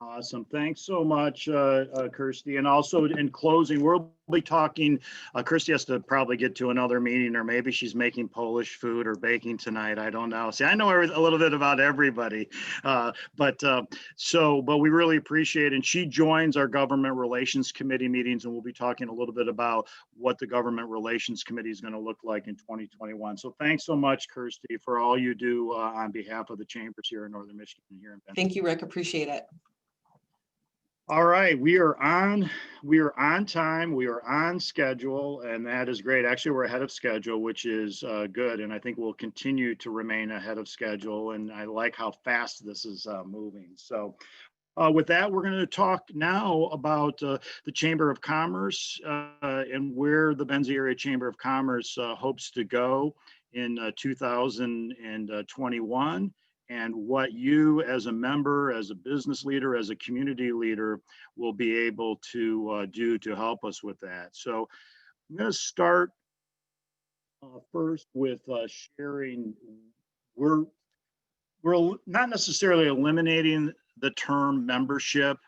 Awesome. Thanks so much, Kirsty. And also in closing, we'll be talking, Kirsty has to probably get to another meeting, or maybe she's making Polish food or baking tonight. I don't know. See, I know a little bit about everybody, but we really appreciate it. And she joins our government relations committee meetings, and we'll be talking a little bit about what the government relations committee is going to look like in 2021. So thanks so much, Kirsty, for all you do on behalf of the chambers here in Northern Michigan. Here in Benzie.
Thank you, Rick. Appreciate it.
All right, we are on time, we are on schedule, and that is great. Actually, we're ahead of schedule, which is good, and I think we'll continue to remain ahead of schedule, and I like how fast this is moving. So with that, we're going to talk now about the Chamber of Commerce and where the Benzie Area Chamber of Commerce hopes to go in 2021, and what you as a member, as a business leader, as a community leader will be able to do to help us with that. So I'm going to start first with sharing. We're not necessarily eliminating the term membership,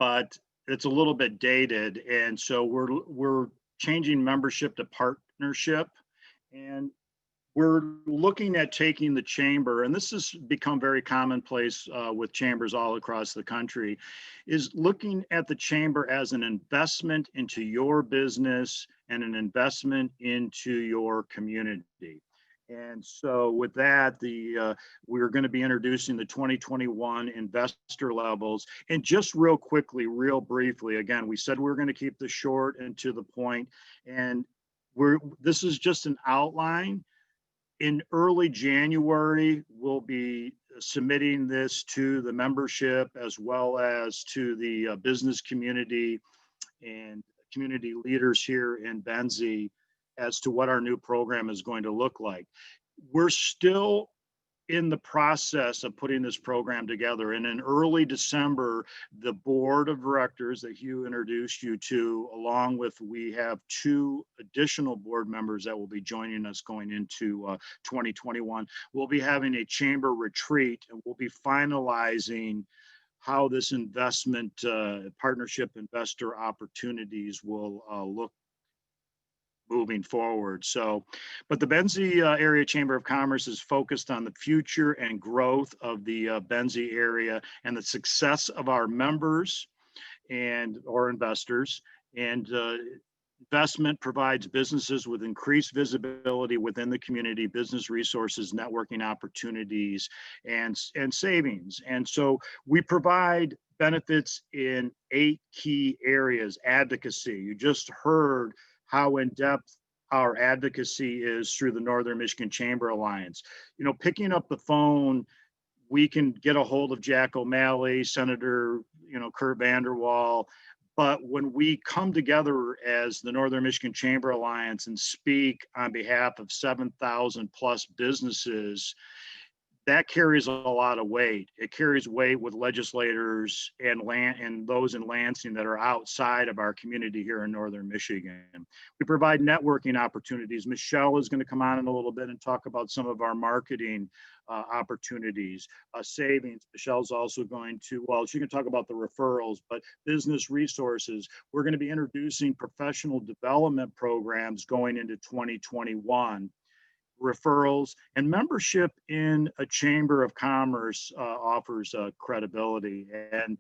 but it's a little bit dated, and so we're changing membership to partnership, and we're looking at taking the chamber, and this has become very commonplace with chambers all across the country, is looking at the chamber as an investment into your business and an investment into your community. And so with that, we're going to be introducing the 2021 investor levels. And just real quickly, real briefly, again, we said we're going to keep this short and to the point, and this is just an outline. In early January, we'll be submitting this to the membership as well as to the business community and community leaders here in Benzie as to what our new program is going to look like. We're still in the process of putting this program together. And in early December, the board of directors that Hugh introduced you to, along with, we have 2 additional board members that will be joining us going into 2021. We'll be having a chamber retreat, and we'll be finalizing how this investment partnership investor opportunities will look moving forward. So, but the Benzie Area Chamber of Commerce is focused on the future and growth of the Benzie area and the success of our members and or investors. And investment provides businesses with increased visibility within the community, business resources, networking opportunities, and savings. And so we provide benefits in 8 key areas. Advocacy, you just heard how in depth our advocacy is through the Northern Michigan Chamber Alliance. You know, picking up the phone, we can get a hold of Jack O'Malley, Senator, Kurt Vanderwall, but when we come together as the Northern Michigan Chamber Alliance and speak on behalf of 7,000 plus businesses, that carries a lot of weight. It carries weight with legislators and those in Lansing that are outside of our community here in Northern Michigan. We provide networking opportunities. Michelle is going to come on in a little bit and talk about some of our marketing opportunities, savings. Michelle's also going to, well, she can talk about the referrals, but business resources. We're going to be introducing professional development programs going into 2021. Referrals and membership in a chamber of commerce offers credibility. And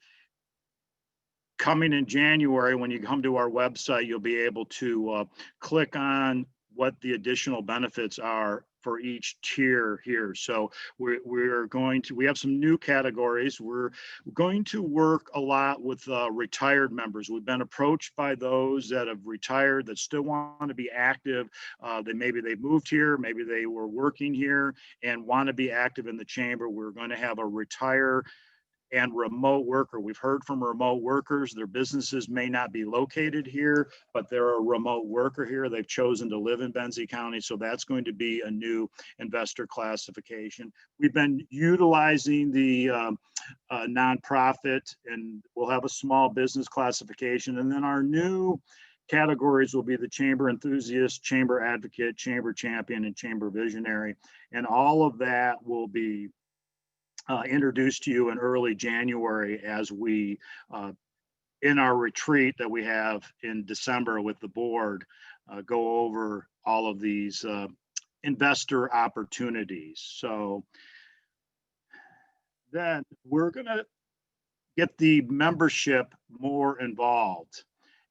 coming in January, when you come to our website, you'll be able to click on what the additional benefits are for each tier here. So we have some new categories. We're going to work a lot with retired members. We've been approached by those that have retired that still want to be active. Maybe they moved here, maybe they were working here and want to be active in the chamber. We're going to have a retire and remote worker. We've heard from remote workers, their businesses may not be located here, but they're a remote worker here. They've chosen to live in Benzie County. So that's going to be a new investor classification. We've been utilizing the nonprofit, and we'll have a small business classification. And then our new categories will be the chamber enthusiast, chamber advocate, chamber champion, and chamber visionary. And all of that will be introduced to you in early January as we, in our retreat that we have in December with the board, go over all of these investor opportunities. So then we're gonna get the membership more involved.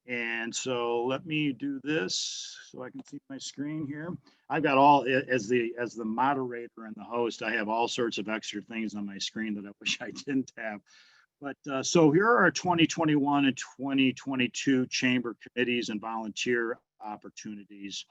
And so let me do this so I can see my screen here. I've got all, as the moderator and the host, I have all sorts of extra things on my screen that I wish I didn't have. But so here are our 2021 and 2022 chamber committees and volunteer opportunities.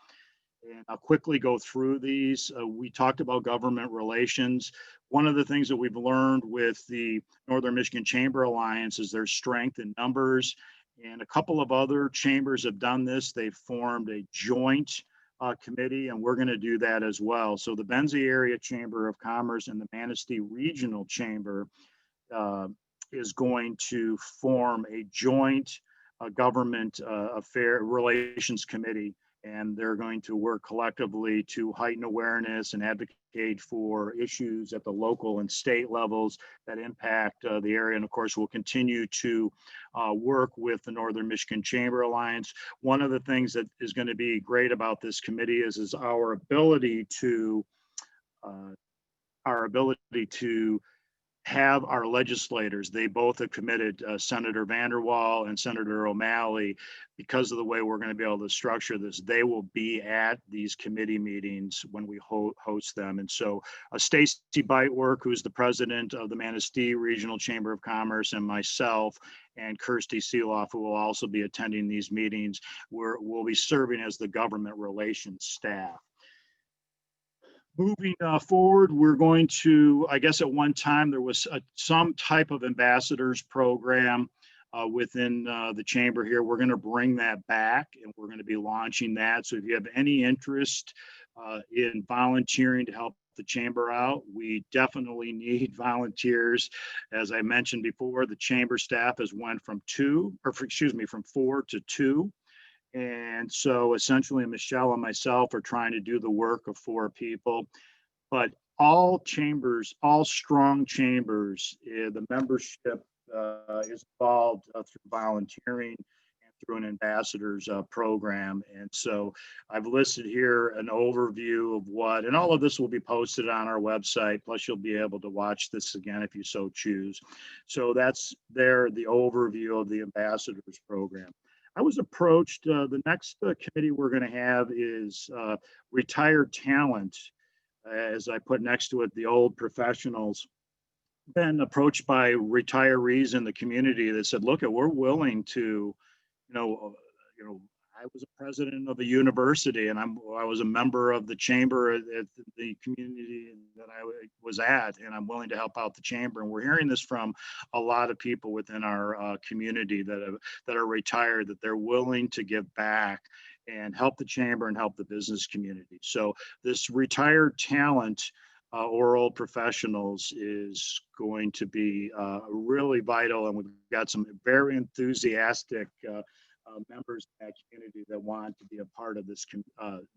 And I'll quickly go through these. We talked about government relations. One of the things that we've learned with the Northern Michigan Chamber Alliance is there's strength in numbers. And a couple of other chambers have done this. They've formed a joint committee, and we're going to do that as well. So the Benzie Area Chamber of Commerce and the Manistee Regional Chamber is going to form a joint government affair relations committee, and they're going to work collectively to heighten awareness and advocate for issues at the local and state levels that impact the area. And of course, we'll continue to work with the Northern Michigan Chamber Alliance. One of the things that is going to be great about this committee is our ability to have our legislators. They both have committed, Senator Vanderwall and Senator O'Malley, because of the way we're going to be able to structure this. They will be at these committee meetings when we host them. And so Stacy Beitwerk, who's the president of the Manistee Regional Chamber of Commerce, and myself and Kirsty Seeloff, who will also be attending these meetings, we'll be serving as the government relations staff. Moving forward, we're going to, I guess at one time there was some type of ambassadors program within the chamber here. We're going to bring that back, and we're going to be launching that. So if you have any interest in volunteering to help the chamber out, we definitely need volunteers. As I mentioned before, the chamber staff has went from 4 to 2. And so essentially Michelle and myself are trying to do the work of 4 people, but all chambers, all strong chambers, the membership is involved through volunteering and through an ambassadors program. And so I've listed here an overview of what, and all of this will be posted on our website. Plus you'll be able to watch this again if you so choose. So that's there, the overview of the ambassadors program. I was approached, the next committee we're going to have is retired talent, as I put next to it, the old professionals. Been approached by retirees in the community that said, look, we're willing to, I was a president of a university, and I was a member of the chamber at the community that I was at, and I'm willing to help out the chamber. And we're hearing this from a lot of people within our community that are retired, that they're willing to give back and help the chamber and help the business community. So this retired talent or old professionals is going to be really vital, and we've got some very enthusiastic members of that community that want to be a part of this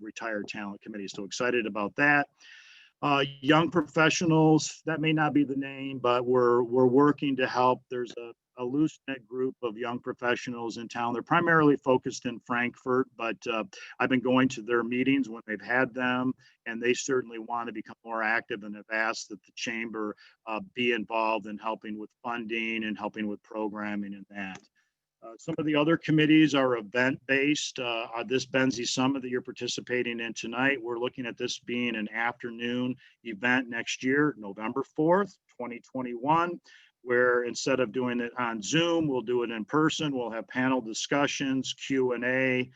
retired talent committee. So excited about that. Young professionals, that may not be the name, but we're working to help. There's a loose-knit group of young professionals in town. They're primarily focused in Frankfurt, but I've been going to their meetings when they've had them, and they certainly want to become more active and have asked that the chamber be involved in helping with funding and helping with programming and that. Some of the other committees are event-based. This Benzie Summit that you're participating in tonight, we're looking at this being an afternoon event next year, November 4th, 2021, where instead of doing it on Zoom, we'll do it in person. We'll have panel discussions, Q&A,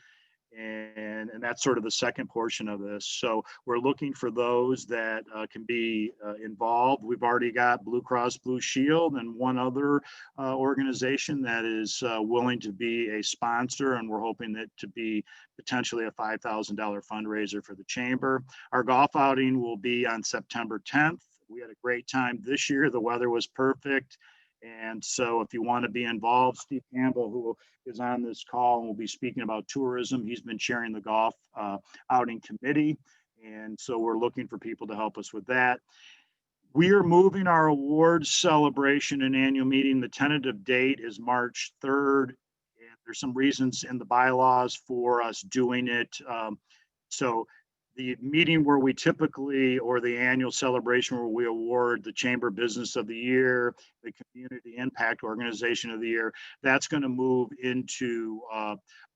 and that's sort of the second portion of this. So we're looking for those that can be involved. We've already got Blue Cross Blue Shield and one other organization that is willing to be a sponsor, and we're hoping that to be potentially a $5,000 fundraiser for the chamber. Our golf outing will be on September 10th. We had a great time this year. The weather was perfect. And so if you want to be involved, Steve Campbell, who is on this call and will be speaking about tourism, he's been chairing the golf outing committee. And so we're looking for people to help us with that. We are moving our awards celebration and annual meeting. The tentative date is March 3rd. And there's some reasons in the bylaws for us doing it. So the meeting where we typically, or the annual celebration where we award the Chamber Business of the Year, the Community Impact Organization of the Year, that's going to move into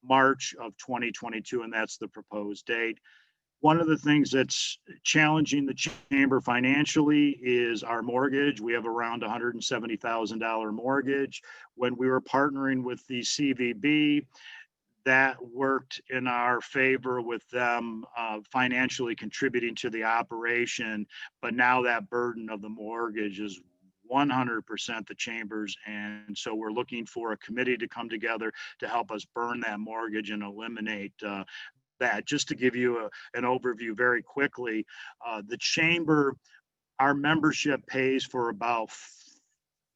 March of 2022, and that's the proposed date. One of the things that's challenging the chamber financially is our mortgage. We have around $170,000 mortgage. When we were partnering with the CVB, that worked in our favor with them financially contributing to the operation. But now that burden of the mortgage is 100% the chambers. And so we're looking for a committee to come together to help us burn that mortgage and eliminate that. Just to give you an overview very quickly, the chamber, our membership pays for about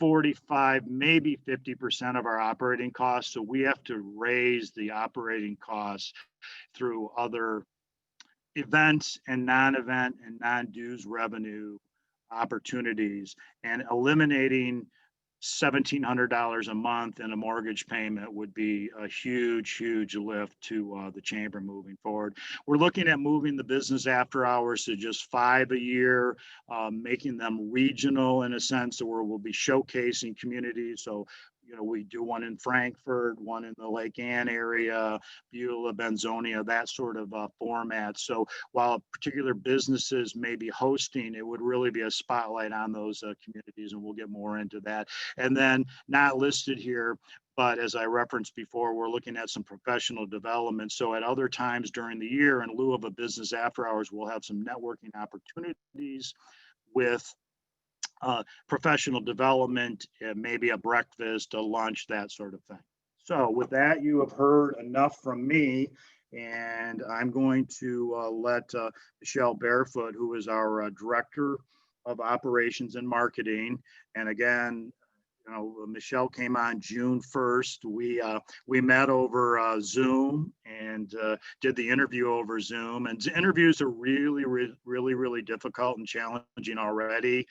45, maybe 50% of our operating costs. So we have to raise the operating costs through other events and non-event and non-dues revenue opportunities, and eliminating $1,700 a month in a mortgage payment would be a huge lift to the chamber moving forward. We're looking at moving the business after hours to just 5 a year, making them regional in a sense where we'll be showcasing communities. So, you know, we do one in Frankfurt, one in the Lake Ann area, Beulah, Benzonia, that sort of format. So while particular businesses may be hosting, it would really be a spotlight on those communities, and we'll get more into that. And then not listed here, but as I referenced before, we're looking at some professional development. So at other times during the year, in lieu of a business after hours, we'll have some networking opportunities with professional development, maybe a breakfast, a lunch, that sort of thing. So with that, you have heard enough from me, and I'm going to let Michelle Barefoot, who is our Director of Operations and Marketing. And again, you know, Michelle came on June 1st. We met over Zoom and did the interview over Zoom. And interviews are really difficult and challenging already.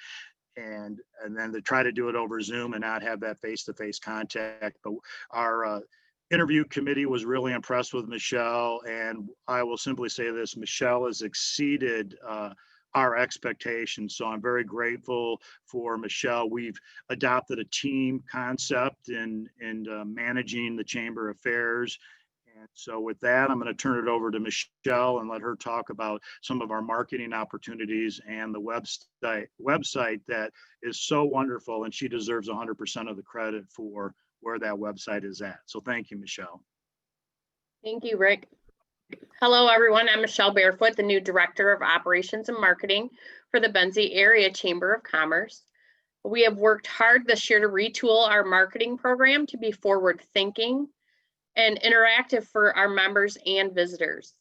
And then to try to do it over Zoom and not have that face-to-face contact. But our interview committee was really impressed with Michelle, and I will simply say this: Michelle has exceeded our expectations. So I'm very grateful for Michelle. We've adopted a team concept in managing the chamber affairs. And so with that, I'm going to turn it over to Michelle and let her talk about some of our marketing opportunities and the website that is so wonderful, and she deserves 100% of the credit for where that website is at. So thank you, Michelle.
Thank you, Rick. Hello, everyone. I'm Michelle Barefoot, the new Director of Operations and Marketing for the Benzie Area Chamber of Commerce. We have worked hard this year to retool our marketing program to be forward-thinking and interactive for our members and visitors.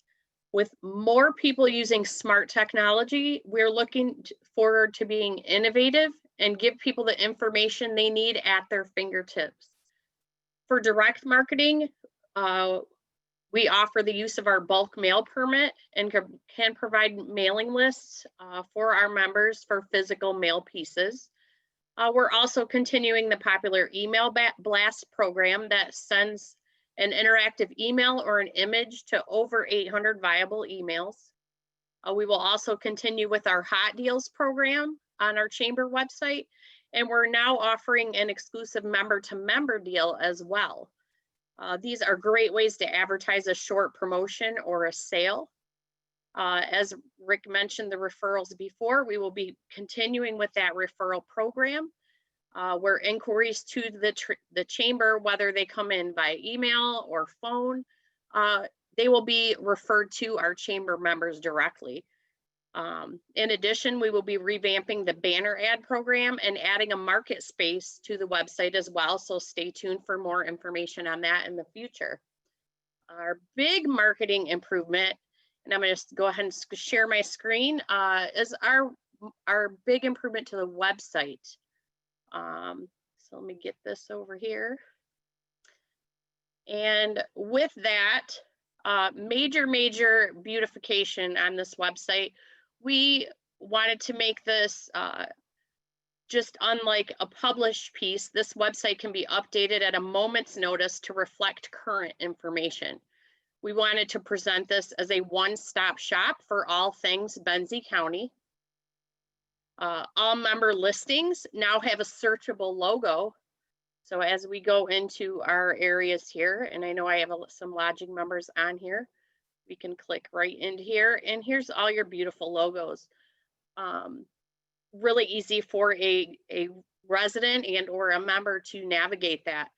With more people using smart technology, we're looking forward to being innovative and give people the information they need at their fingertips. For direct marketing, we offer the use of our bulk mail permit and can provide mailing lists for our members for physical mail pieces. We're also continuing the popular email blast program that sends an interactive email or an image to over 800 viable emails. We will also continue with our hot deals program on our chamber website, and we're now offering an exclusive member-to-member deal as well. These are great ways to advertise a short promotion or a sale. As Rick mentioned the referrals before, we will be continuing with that referral program. Where inquiries to the chamber, whether they come in by email or phone, they will be referred to our chamber members directly. In addition, we will be revamping the banner ad program and adding a market space to the website as well. So stay tuned for more information on that in the future. Our big marketing improvement, and I'm going to go ahead and share my screen, is our big improvement to the website. So let me get this over here. And with that, major beautification on this website, we wanted to make this just unlike a published piece. This website can be updated at a moment's notice to reflect current information. We wanted to present this as a one-stop shop for all things Benzie County. All member listings now have a searchable logo. So as we go into our areas here, and I know I have some lodging members on here, We can click right into here, and here's all your beautiful logos. Really easy for a resident and or a member to navigate that.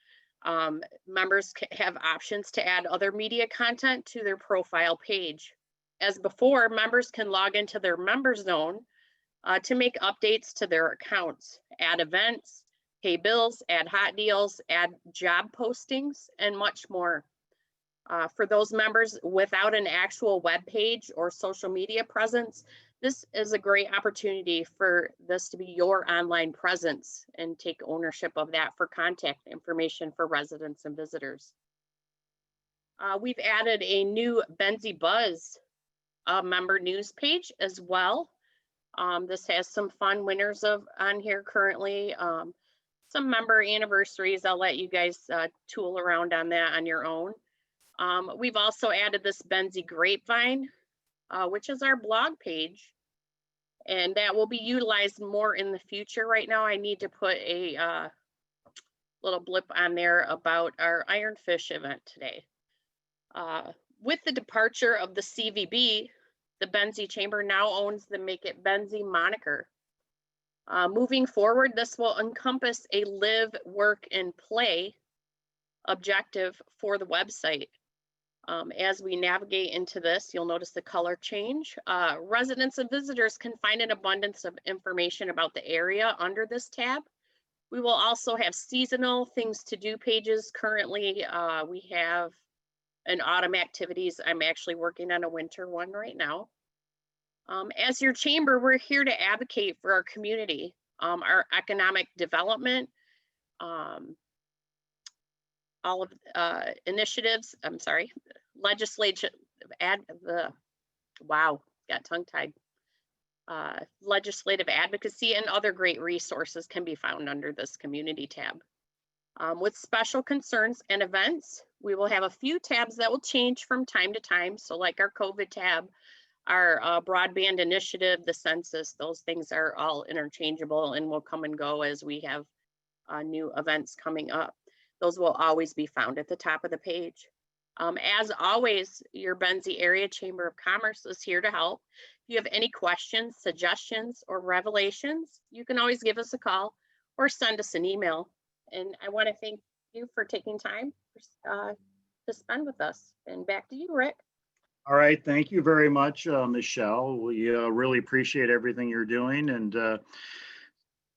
Members have options to add other media content to their profile page. As before, members can log into their member zone to make updates to their accounts, add events, pay bills, add hot deals, add job postings, and much more. For those members without an actual web page or social media presence, this is a great opportunity for this to be your online presence and take ownership of that for contact information for residents and visitors. We've added a new Benzie Buzz member news page as well. This has some fun winners on here currently. Some member anniversaries. I'll let you guys tool around on that on your own. We've also added this Benzie Grapevine, which is our blog page, and that will be utilized more in the future. Right now, I need to put a little blip on there about our Ironfish event today. With the departure of the CVB, the Benzie Chamber now owns the Make It Benzie moniker. Moving forward, this will encompass a live, work, and play objective for the website. As we navigate into this, you'll notice the color change. Residents and visitors can find an abundance of information about the area under this tab. We will also have seasonal things to do pages. Currently, we have an autumn activities. I'm actually working on a winter one right now. As your chamber, we're here to advocate for our community, our economic development, all of initiatives, legislative got tongue-tied. Legislative advocacy and other great resources can be found under this community tab. With special concerns and events, we will have a few tabs that will change from time to time. So like our COVID tab, our broadband initiative, the census, those things are all interchangeable and will come and go as we have new events coming up. Those will always be found at the top of the page. As always, your Benzie Area Chamber of Commerce is here to help. If you have any questions, suggestions, or revelations, you can always give us a call or send us an email. And I want to thank you for taking time to spend with us. And back to you, Rick.
All right, thank you very much, Michelle. We really appreciate everything you're doing. And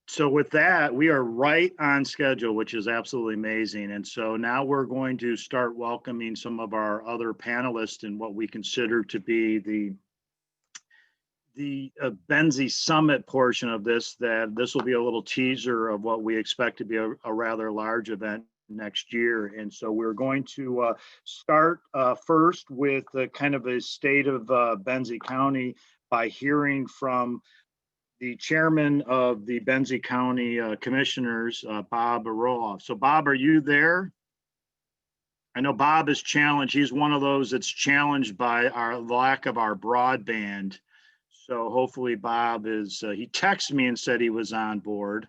so with that, we are right on schedule, which is absolutely amazing. And so now we're going to start welcoming some of our other panelists in what we consider to be the Benzie Summit portion of this, that this will be a little teaser of what we expect to be a rather large event next year. And so we're going to start first with kind of a state of Benzie County by hearing from the chairman of the Benzie County Commissioners, Bob Roloff. So Bob, are you there? I know Bob is challenged. He's one of those that's challenged by our lack of our broadband. So hopefully Bob is, he texted me and said he was on board.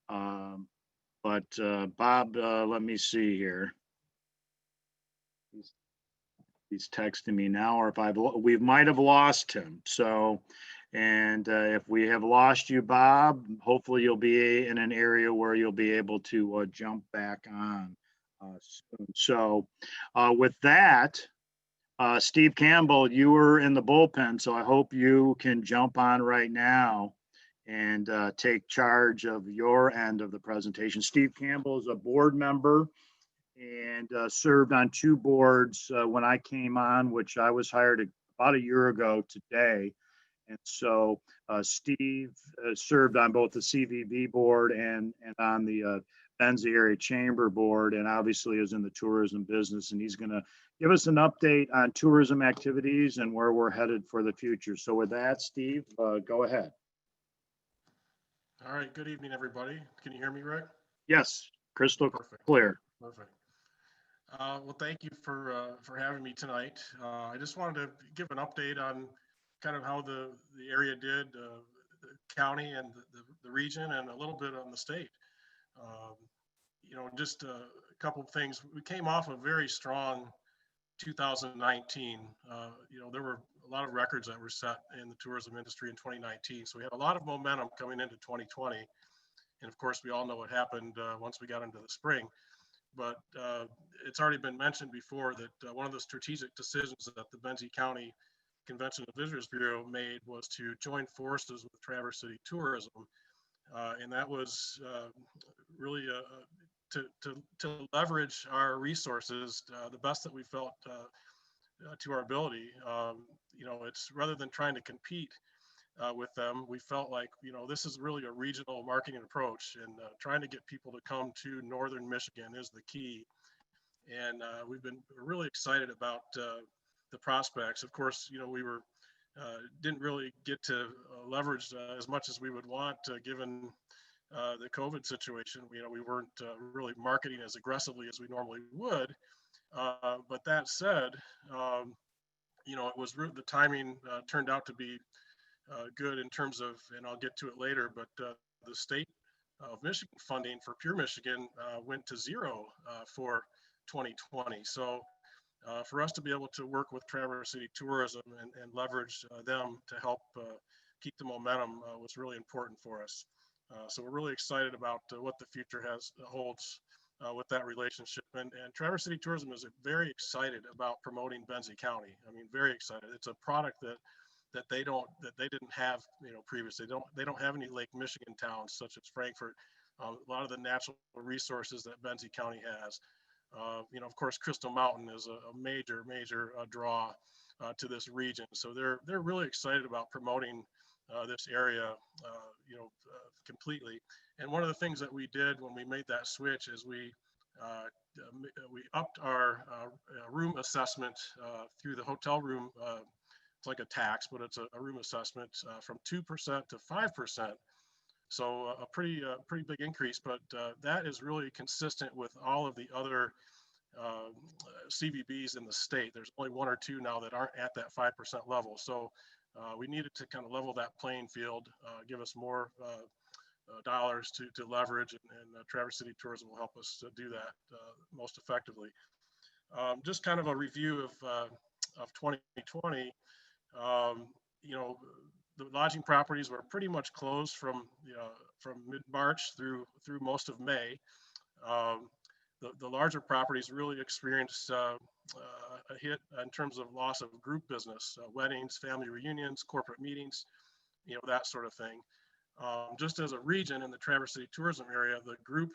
But Bob, let me see here. He's texting me now, or if we might have lost him. So, and if we have lost you, Bob, hopefully you'll be in an area where you'll be able to jump back on soon. So with that, Steve Campbell, you were in the bullpen, so I hope you can jump on right now and take charge of your end of the presentation. Steve Campbell is a board member and served on 2 boards when I came on, which I was hired about a year ago today. And so Steve served on both the CVB board and on the Benzie Area Chamber board, and obviously is in the tourism business. And he's going to give us an update on tourism activities and where we're headed for the future. So with that, Steve, go ahead.
All right, good evening, everybody. Can you hear me, Rick?
Yes, crystal
Perfect.
clear.
Perfect. Well, thank you for having me tonight. I just wanted to give an update on kind of how the area did, the county and the region, and a little bit on the state. You know, just a couple of things. We came off a very strong 2019. There were a lot of records that were set in the tourism industry in 2019. So we had a lot of momentum coming into 2020. And of course, we all know what happened once we got into the spring. But it's already been mentioned before that one of the strategic decisions that the Benzie County Convention and Visitors Bureau made was to join forces with Traverse City Tourism. And that was really to leverage our resources the best that we felt to our ability. It's rather than trying to compete with them, we felt like, this is really a regional marketing approach, and trying to get people to come to Northern Michigan is the key. And we've been really excited about the prospects. Of course, we were didn't really get to leverage as much as we would want given the COVID situation. We weren't really marketing as aggressively as we normally would. But that said, it was the timing turned out to be good in terms of, and I'll get to it later, but the state of Michigan funding for Pure Michigan went to zero for 2020. So for us to be able to work with Traverse City Tourism and leverage them to help keep the momentum was really important for us. So we're really excited about what the future holds with that relationship. And Traverse City Tourism is very excited about promoting Benzie County. I mean, very excited. It's a product that they didn't have previously. They don't have any Lake Michigan towns such as Frankfort. A lot of the natural resources that Benzie County has. Of course, Crystal Mountain is a major draw to this region. So they're really excited about promoting this area, completely. And one of the things that we did when we made that switch is we upped our room assessment through the hotel room. It's like a tax, but it's a room assessment from 2% to 5%. So a pretty big increase, but that is really consistent with all of the other CVBs in the state. There's only one or two now that aren't at that 5% level. So we needed to kind of level that playing field, give us more dollars to leverage, and Traverse City Tourism will help us do that most effectively. Just kind of a review of 2020. The lodging properties were pretty much closed from mid-March through most of May. The larger properties really experienced a hit in terms of loss of group business, weddings, family reunions, corporate meetings, that sort of thing. Just as a region in the Traverse City tourism area, the group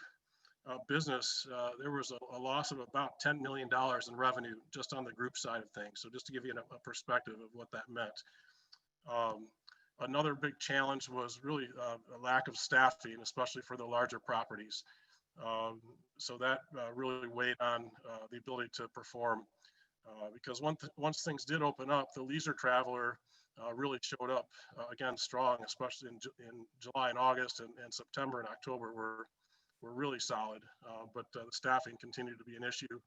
business, there was a loss of about $10 million in revenue just on the group side of things. So just to give you a perspective of what that meant. Another big challenge was really a lack of staffing, especially for the larger properties. So that really weighed on the ability to perform because once things did open up, the leisure traveler really showed up again strong, especially in July and August, and September and October were really solid, but the staffing continued to be an issue.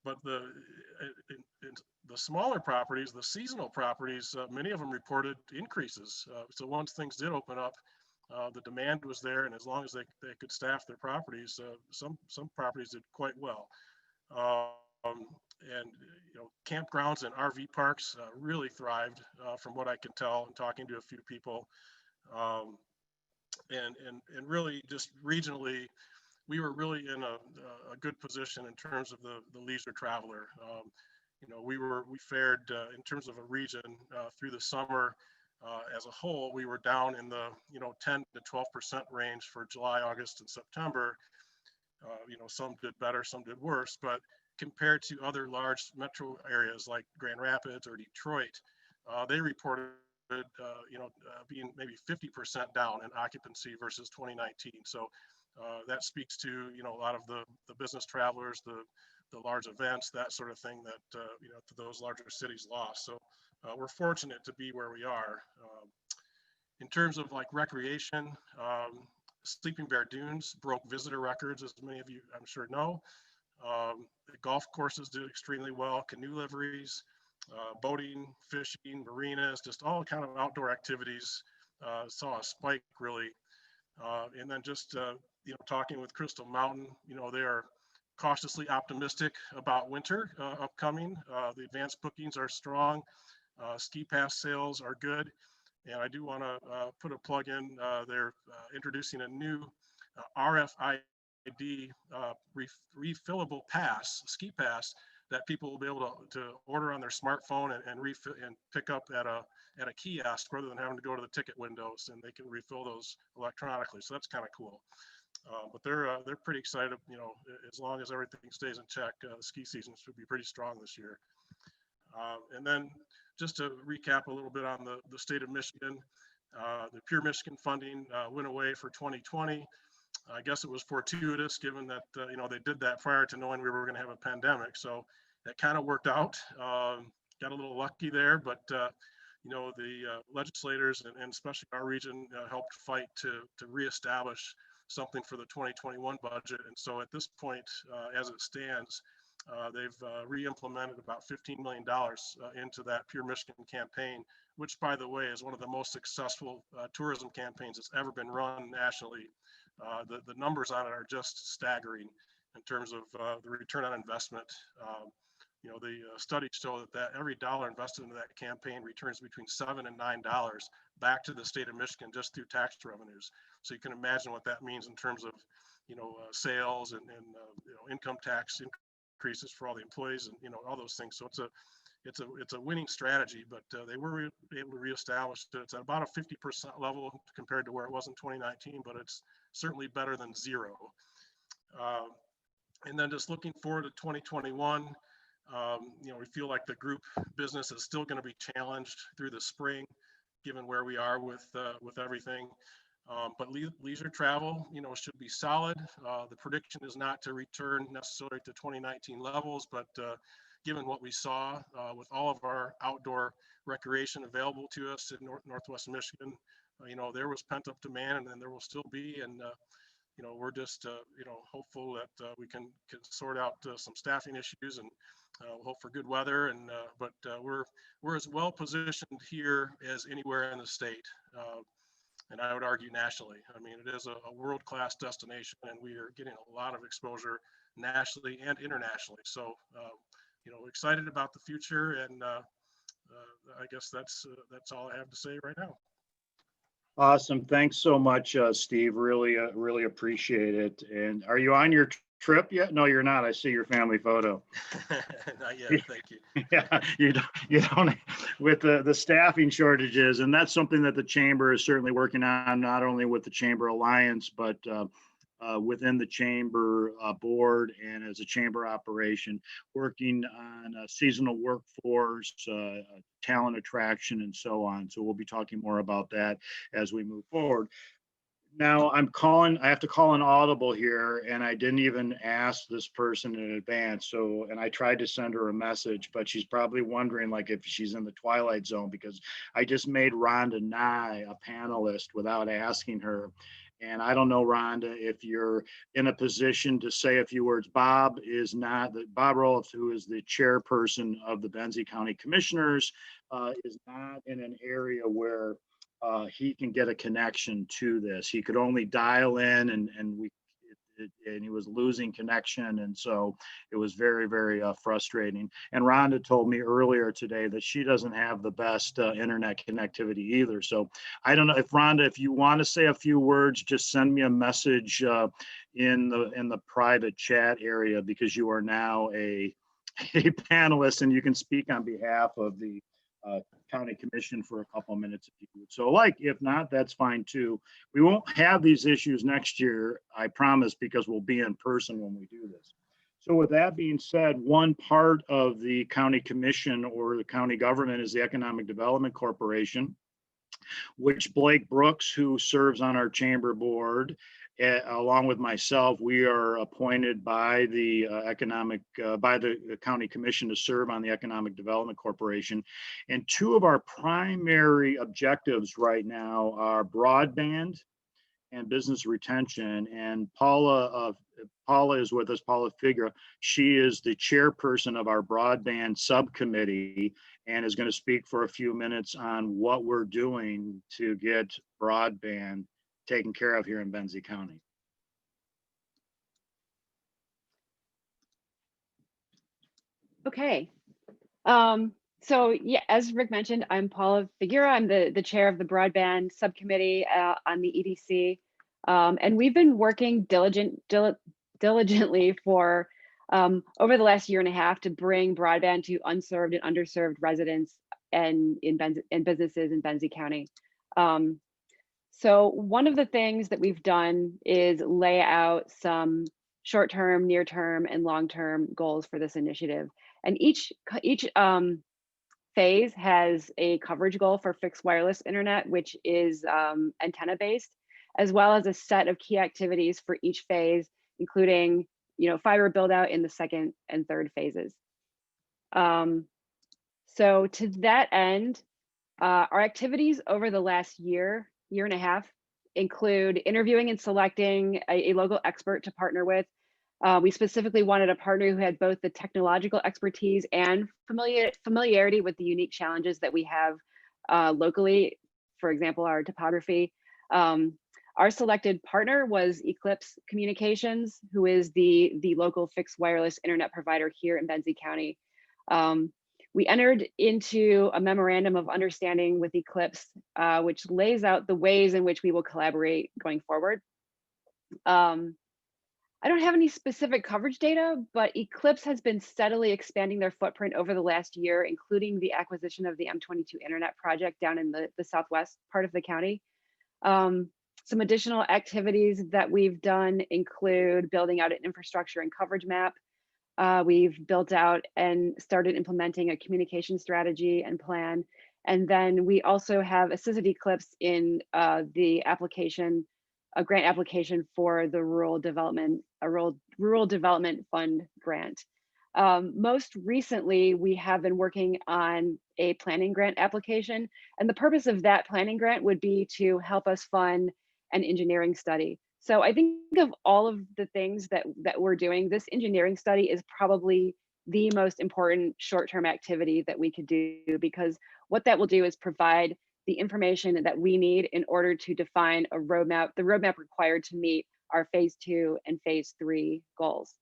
But the smaller properties, the seasonal properties, many of them reported increases. So once things did open up, the demand was there, and as long as they could staff their properties, some properties did quite well. And campgrounds and RV parks really thrived, from what I can tell and talking to a few people. And really just regionally, we were really in a good position in terms of the leisure traveler. We fared in terms of a region through the summer as a whole. We were down in the 10 to 12% range for July, August, and September. Some did better, some did worse, but compared to other large metro areas like Grand Rapids or Detroit, they reported being maybe 50% down in occupancy versus 2019. So that speaks to a lot of the business travelers, the large events, that sort of thing that those larger cities lost. So we're fortunate to be where we are. In terms of like recreation, Sleeping Bear Dunes broke visitor records, as many of you I'm sure know. The golf courses did extremely well, canoe liveries, boating, fishing, marinas, just all kind of outdoor activities saw a spike really. And then just talking with Crystal Mountain, they are cautiously optimistic about winter upcoming. The advanced bookings are strong. Ski pass sales are good. And I do want to put a plug in. They're introducing a new RFID refillable pass, ski pass, that people will be able to order on their smartphone and refill and pick up at a kiosk rather than having to go to the ticket windows, and they can refill those electronically. So that's kind of cool. But they're pretty excited. You know, as long as everything stays in check, the ski season should be pretty strong this year. And then just to recap a little bit on the state of Michigan, the Pure Michigan funding went away for 2020. I guess it was fortuitous, given that you know, they did that prior to knowing we were going to have a pandemic. So that kind of worked out. Got a little lucky there, but you know, the legislators and especially our region helped fight to reestablish something for the 2021 budget. And so at this point, as it stands, they've re-implemented about $15 million into that Pure Michigan campaign, which, by the way, is one of the most successful tourism campaigns that's ever been run nationally. The numbers on it are just staggering in terms of the return on investment. You know, the studies show that every dollar invested into that campaign returns between $7 and $9 back to the state of Michigan just through tax revenues. So you can imagine what that means in terms of, you know, sales and you know, income tax increases for all the employees and, you know, all those things. So it's a winning strategy, but they were able to reestablish it. It's at about a 50% level compared to where it was in 2019, but it's certainly better than zero. And then just looking forward to 2021, you know, we feel like the group business is still going to be challenged through the spring, given where we are with everything. But leisure travel, you know, should be solid. The prediction is not to return necessarily to 2019 levels, but given what we saw with all of our outdoor recreation available to us in Northwest Michigan, you know, there was pent up demand, and then there will still be. And you know, we're just you know, hopeful that we can sort out some staffing issues, and we'll hope for good weather. And but we're as well positioned here as anywhere in the state. And I would argue nationally. I mean, it is a world-class destination, and we are getting a lot of exposure nationally and internationally. So, you know, excited about the future, and I guess that's all I have to say right now.
Awesome. Thanks so much, Steve. Really, really appreciate it. And are you on your trip yet? No, you're not. I see your family photo.
Not yet. Thank you.
Yeah, you don't with the staffing shortages, and that's something that the chamber is certainly working on, not only with the Chamber Alliance, but within the chamber board and as a chamber operation, working on a seasonal workforce, talent attraction, and so on. So we'll be talking more about that as we move forward. Now I have to call an audible here, and I didn't even ask this person in advance. So, and I tried to send her a message, but she's probably wondering like if she's in the twilight zone, because I just made Rhonda Nye a panelist without asking her. And I don't know, Rhonda, if you're in a position to say a few words. Bob Roloff, who is the chairperson of the Benzie County Commissioners, is not in an area where he can get a connection to this. He could only dial in, and he was losing connection, and so it was very, very frustrating. And Rhonda told me earlier today that she doesn't have the best internet connectivity either. So I don't know if Rhonda, if you want to say a few words, just send me a message in the private chat area, because you are now a panelist and you can speak on behalf of the county commission for a couple of minutes if you would. So if not, that's fine too. We won't have these issues next year, I promise, because we'll be in person when we do this. So with that being said, one part of the county commission or the county government is the Economic Development Corporation, which Blake Brooks, who serves on our chamber board, along with myself, we are appointed by the county commission to serve on the Economic Development Corporation. And two of our primary objectives right now are broadband and business retention. And Paula is with us, Paula Figura. She is the chairperson of our broadband subcommittee and is going to speak for a few minutes on what we're doing to get broadband taken care of here in Benzie County.
Okay. So yeah, as Rick mentioned, I'm Paula Figuera. I'm the chair of the broadband subcommittee on the EDC. And we've been working diligently for over the last year and a half to bring broadband to unserved and underserved residents and in businesses in Benzie County. So one of the things that we've done is lay out some short-term, near-term, and long-term goals for this initiative. And each phase has a coverage goal for fixed wireless internet, which is antenna based, as well as a set of key activities for each phase, including fiber build out in the second and third phases. So to that end, our activities over the last year and a half include interviewing and selecting a local expert to partner with. We specifically wanted a partner who had both the technological expertise and familiarity with the unique challenges that we have locally, for example, our topography. Our selected partner was Eclipse Communications, who is the local fixed wireless internet provider here in Benzie County. We entered into a memorandum of understanding with Eclipse, which lays out the ways in which we will collaborate going forward. I don't have any specific coverage data, but Eclipse has been steadily expanding their footprint over the last year, including the acquisition of the M22 Internet project down in the southwest part of the county. Some additional activities that we've done include building out an infrastructure and coverage map. We've built out and started implementing a communication strategy and plan. And then we also have assisted Eclipse in the application, a grant application for the Rural Development Fund grant. Most recently, we have been working on a planning grant application. And the purpose of that planning grant would be to help us fund an engineering study. So I think of all of the things that we're doing, this engineering study is probably the most important short-term activity that we could do, because what that will do is provide the information that we need in order to define a roadmap, the roadmap required to meet our phase 2 and phase 3 goals.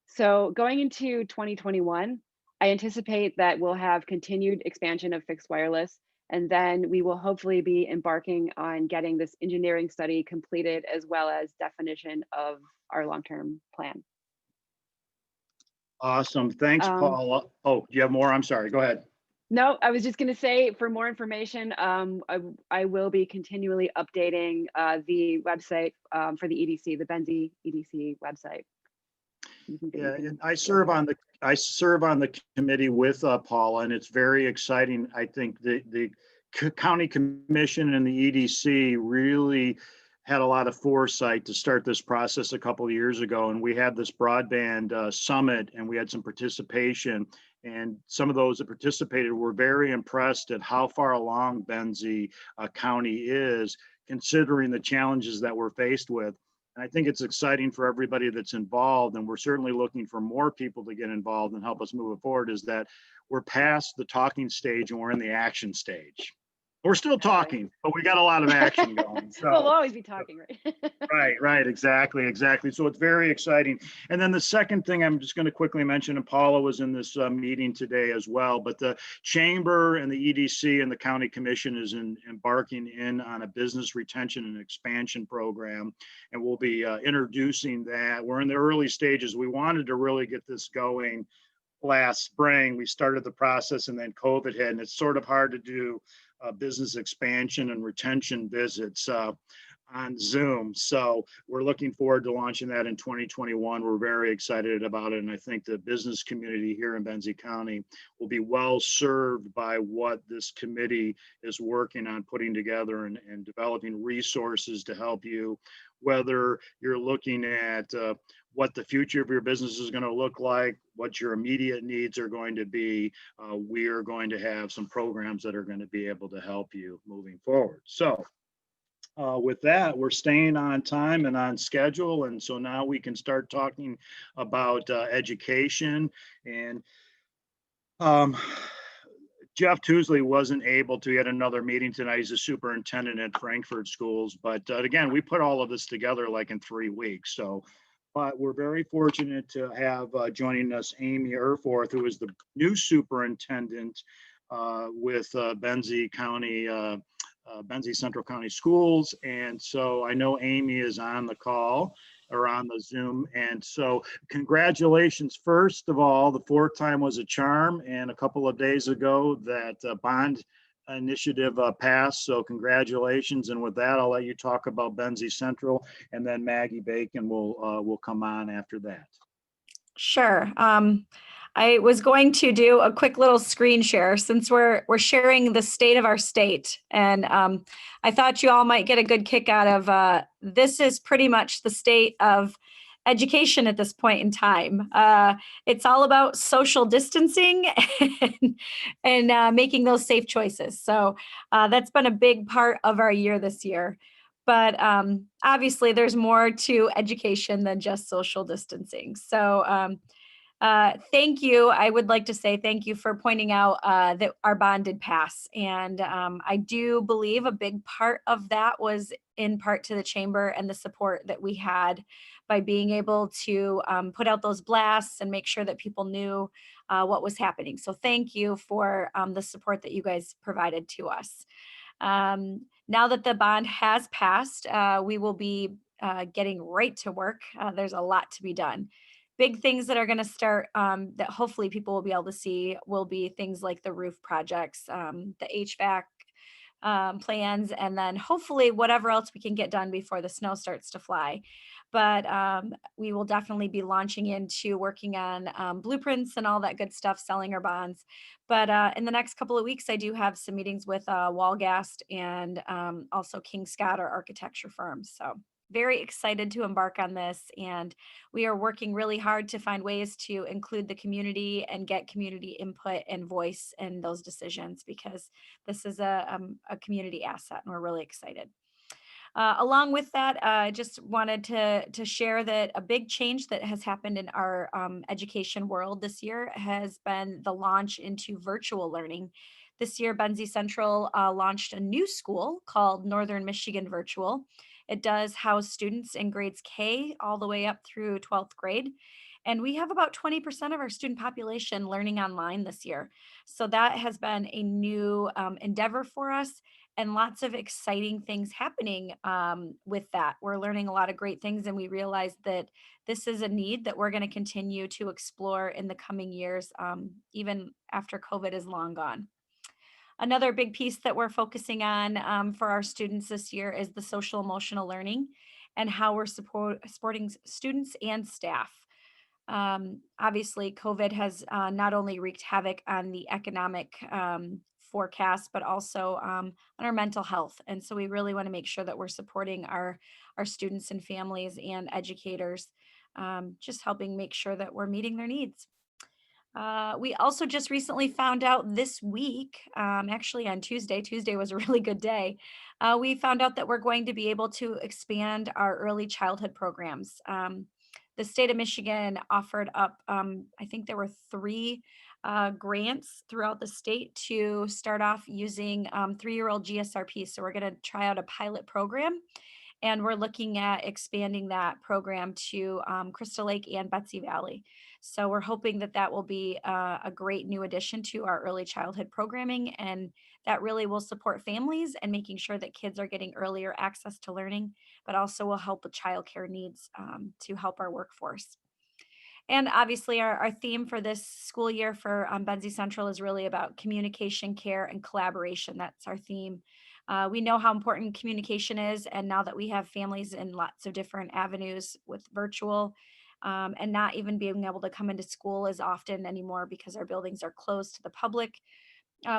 So going into 2021, I anticipate that we'll have continued expansion of fixed wireless, and then we will hopefully be embarking on getting this engineering study completed, as well as definition of our long-term plan.
Awesome. Thanks, Paula. Oh, do you have more? I'm sorry. Go ahead.
No, I was just going to say, for more information, I will be continually updating the website for the EDC, the Benzie EDC website.
Yeah, and I serve on the committee with Paula, and it's very exciting. I think the county commission and the EDC really had a lot of foresight to start this process a couple of years ago, and we had this broadband summit, and we had some participation, and some of those that participated were very impressed at how far along Benzie County is, considering the challenges that we're faced with. And I think it's exciting for everybody that's involved, and we're certainly looking for more people to get involved and help us move it forward, is that we're past the talking stage and we're in the action stage. We're still talking, but we got a lot of action going. So
we'll always be talking, right?
Right, exactly. So it's very exciting. And then the second thing I'm just going to quickly mention, and Paula was in this meeting today as well, but the chamber and the EDC and the county commission is embarking in on a business retention and expansion program, and we'll be introducing that. We're in the early stages. We wanted to really get this going last spring. We started the process, and then COVID hit, and it's sort of hard to do business expansion and retention visits on Zoom. So we're looking forward to launching that in 2021. We're very excited about it. And I think the business community here in Benzie County will be well served by what this committee is working on putting together and developing resources to help you, whether you're looking at what the future of your business is going to look like, what your immediate needs are going to be. We are going to have some programs that are going to be able to help you moving forward. So with that, we're staying on time and on schedule. And so now we can start talking about education. And Jeff Tousley wasn't able to. He had another meeting tonight. He's a superintendent at Frankfurt Schools. But again, we put all of this together like in 3 weeks. So But we're very fortunate to have joining us Amy Erforth, who is the new superintendent with Benzie County, Benzie Central County Schools. And so I know Amy is on the call or on the Zoom. And so congratulations, first of all, the fourth time was a charm. And a couple of days ago that bond initiative passed. So congratulations. And with that, I'll let you talk about Benzie Central, and then Maggie Bacon will come on after that.
Sure. I was going to do a quick little screen share since we're sharing the state of our state. And I thought you all might get a good kick out of this is pretty much the state of education at this point in time. It's all about social distancing and making those safe choices. So that's been a big part of our year this year. But obviously, there's more to education than just social distancing. So thank you. I would like to say thank you for pointing out that our bond did pass. And I do believe a big part of that was in part to the chamber and the support that we had by being able to put out those blasts and make sure that people knew what was happening. So thank you for the support that you guys provided to us. Now that the bond has passed, we will be getting right to work. There's a lot to be done. Big things that are going to start that hopefully people will be able to see will be things like the roof projects, the HVAC plans, and then hopefully whatever else we can get done before the snow starts to fly. But we will definitely be launching into working on blueprints and all that good stuff, selling our bonds. But in the next couple of weeks, I do have some meetings with Walgast and also King Scott, our architecture firm. So very excited to embark on this. And we are working really hard to find ways to include the community and get community input and voice in those decisions, because this is a community asset and we're really excited. Along with that, I just wanted to share that a big change that has happened in our education world this year has been the launch into virtual learning. This year, Benzie Central launched a new school called Northern Michigan Virtual. It does house students in grades K all the way up through 12th grade. And we have about 20% of our student population learning online this year. So that has been a new endeavor for us, and lots of exciting things happening with that. We're learning a lot of great things, and we realize that this is a need that we're going to continue to explore in the coming years, even after COVID is long gone. Another big piece that we're focusing on for our students this year is the social emotional learning and how we're supporting students and staff. Obviously, COVID has not only wreaked havoc on the economic forecast, but also on our mental health. And so we really want to make sure that we're supporting our students and families and educators, just helping make sure that we're meeting their needs. We also just recently found out this week, actually on Tuesday was a really good day. We found out that we're going to be able to expand our early childhood programs. The state of Michigan offered up, I think there were 3 grants throughout the state to start off using 3-year-old GSRP. So we're going to try out a pilot program, and we're looking at expanding that program to Crystal Lake and Betsy Valley. So we're hoping that that will be a great new addition to our early childhood programming, and that really will support families and making sure that kids are getting earlier access to learning, but also will help with childcare needs to help our workforce. And obviously our theme for this school year for Benzie Central is really about communication, care, and collaboration. That's our theme. We know how important communication is, and now that we have families in lots of different avenues with virtual, and not even being able to come into school as often anymore because our buildings are closed to the public,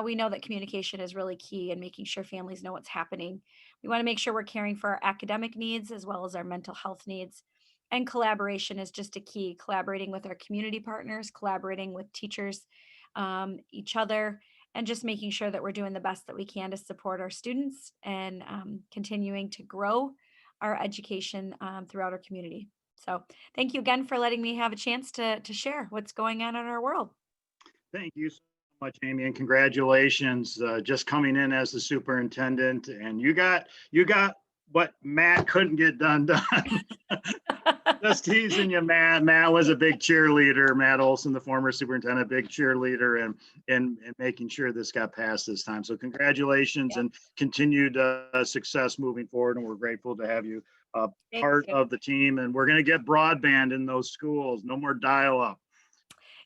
we know that communication is really key in making sure families know what's happening. We want to make sure we're caring for our academic needs as well as our mental health needs. And collaboration is just a key, collaborating with our community partners, collaborating with teachers, each other, and just making sure that we're doing the best that we can to support our students and continuing to grow our education throughout our community. So thank you again for letting me have a chance to share what's going on in our world.
Thank you so much, Amy, and congratulations just coming in as the superintendent. And you got what Matt couldn't get done. Just teasing you, Matt. Matt was a big cheerleader. Matt Olson, the former superintendent, big cheerleader and making sure this got passed this time. So congratulations and continued success moving forward. And we're grateful to have you part of the team. And we're going to get broadband in those schools. No more dial-up.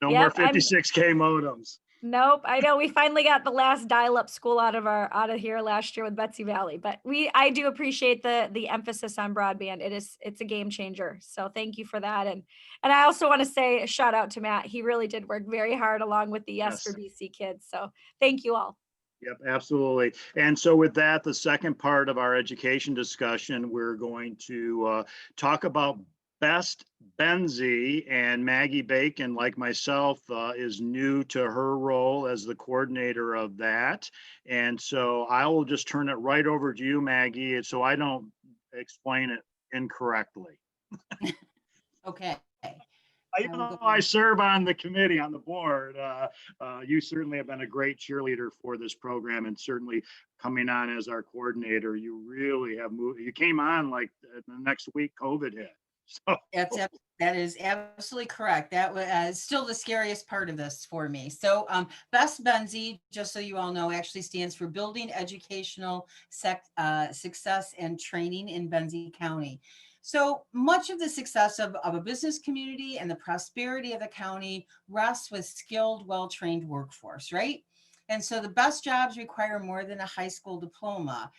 No more 56K modems.
Nope, I know we finally got the last dial-up school out of here last year with Betsy Valley, but I do appreciate the emphasis on broadband. It's a game changer. So thank you for that. And I also want to say a shout out to Matt. He really did work very hard along with the Yes for BC kids. So thank you all.
Yep, absolutely. And so with that, the second part of our education discussion, we're going to talk about Best Benzie, and Maggie Bacon, like myself, is new to her role as the coordinator of that. And so I will just turn it right over to you, Maggie, so I don't explain it incorrectly.
Okay.
Even though I serve on the committee, on the board, you certainly have been a great cheerleader for this program, and certainly coming on as our coordinator, you really have moved. You came on like the next week COVID hit. So.
That is absolutely correct. That was still the scariest part of this for me. So Best Benzie, just so you all know, actually stands for Building Educational Success and Training in Benzie County. So much of the success of a business community and the prosperity of the county rests with skilled, well-trained workforce, right? And so the best jobs require more than a high school diploma.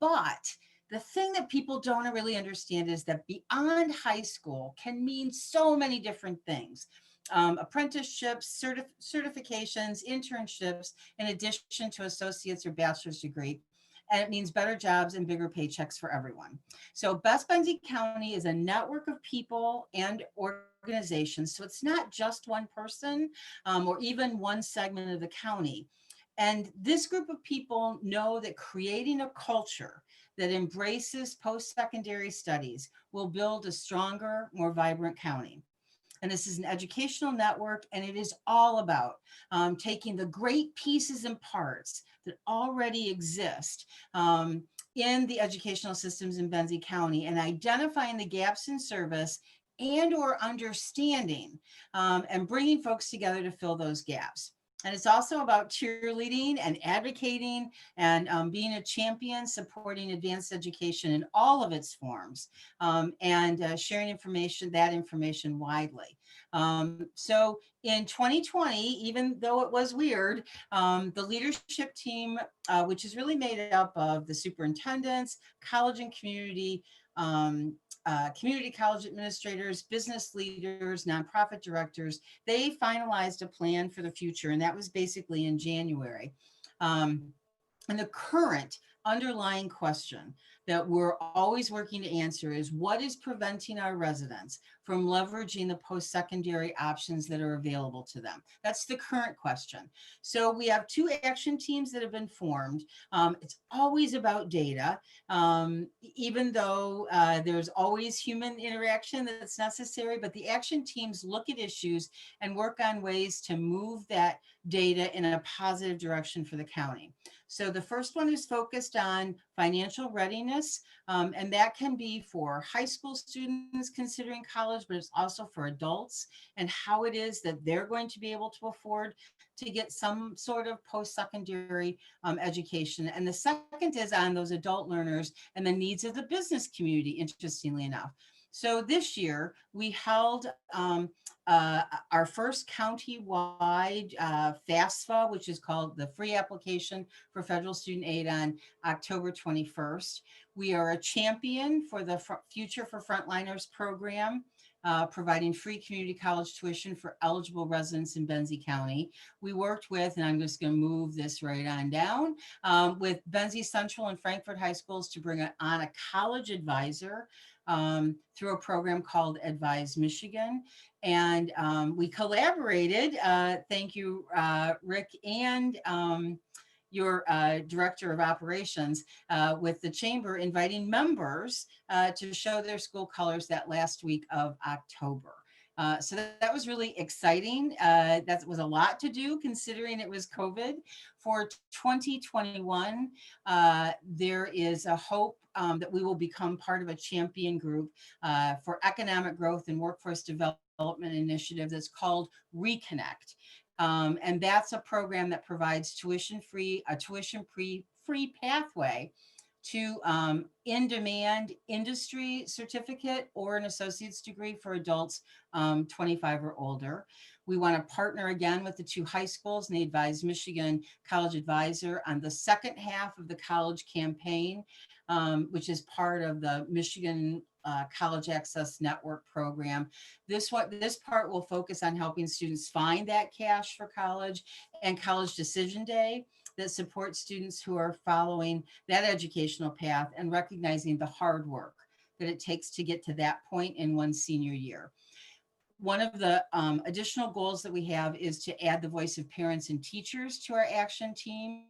But the thing that people don't really understand is that beyond high school can mean so many different things. Apprenticeships, certifications, internships, in addition to associate's or bachelor's degree. And it means better jobs and bigger paychecks for everyone. So Best Benzie County is a network of people and organizations. So it's not just one person or even one segment of the county. And this group of people know that creating a culture that embraces post-secondary studies will build a stronger, more vibrant county. And this is an educational network, and it is all about taking the great pieces and parts that already exist in the educational systems in Benzie County and identifying the gaps in service and or understanding and bringing folks together to fill those gaps. And it's also about cheerleading and advocating and being a champion, supporting advanced education in all of its forms and sharing that information widely. So in 2020, even though it was weird, the leadership team, which is really made up of the superintendents, college and community college administrators, business leaders, nonprofit directors, they finalized a plan for the future. And that was basically in January. And the current underlying question that we're always working to answer is what is preventing our residents from leveraging the post-secondary options that are available to them? That's the current question. So we have 2 action teams that have been formed. It's always about data, even though there's always human interaction that's necessary, but the action teams look at issues and work on ways to move that data in a positive direction for the county. So the first one is focused on financial readiness, and that can be for high school students considering college, but it's also for adults and how it is that they're going to be able to afford to get some sort of post-secondary education. And the second is on those adult learners and the needs of the business community, interestingly enough. So this year we held our first county-wide FAFSA, which is called the Free Application for Federal Student Aid, on October 21st. We are a champion for the Future for Frontliners program, providing free community college tuition for eligible residents in Benzie County. We worked with, and I'm just going to move this right on down, with Benzie Central and Frankfurt High Schools to bring on a college advisor through a program called Advise Michigan. And we collaborated, thank you, Rick, and your director of operations, with the chamber, inviting members to show their school colors that last week of October. So that was really exciting. That was a lot to do considering it was COVID. For 2021, there is a hope that we will become part of a champion group for economic growth and workforce development initiative that's called Reconnect. And that's a program that provides tuition-free pathway to in-demand industry certificate or an associate's degree for adults 25 or older. We want to partner again with the 2 high schools and the Advise Michigan College Advisor on the second half of the college campaign, which is part of the Michigan College Access Network program. This part will focus on helping students find that cash for college and College Decision Day that supports students who are following that educational path and recognizing the hard work that it takes to get to that point in one's senior year. One of the additional goals that we have is to add the voice of parents and teachers to our action team,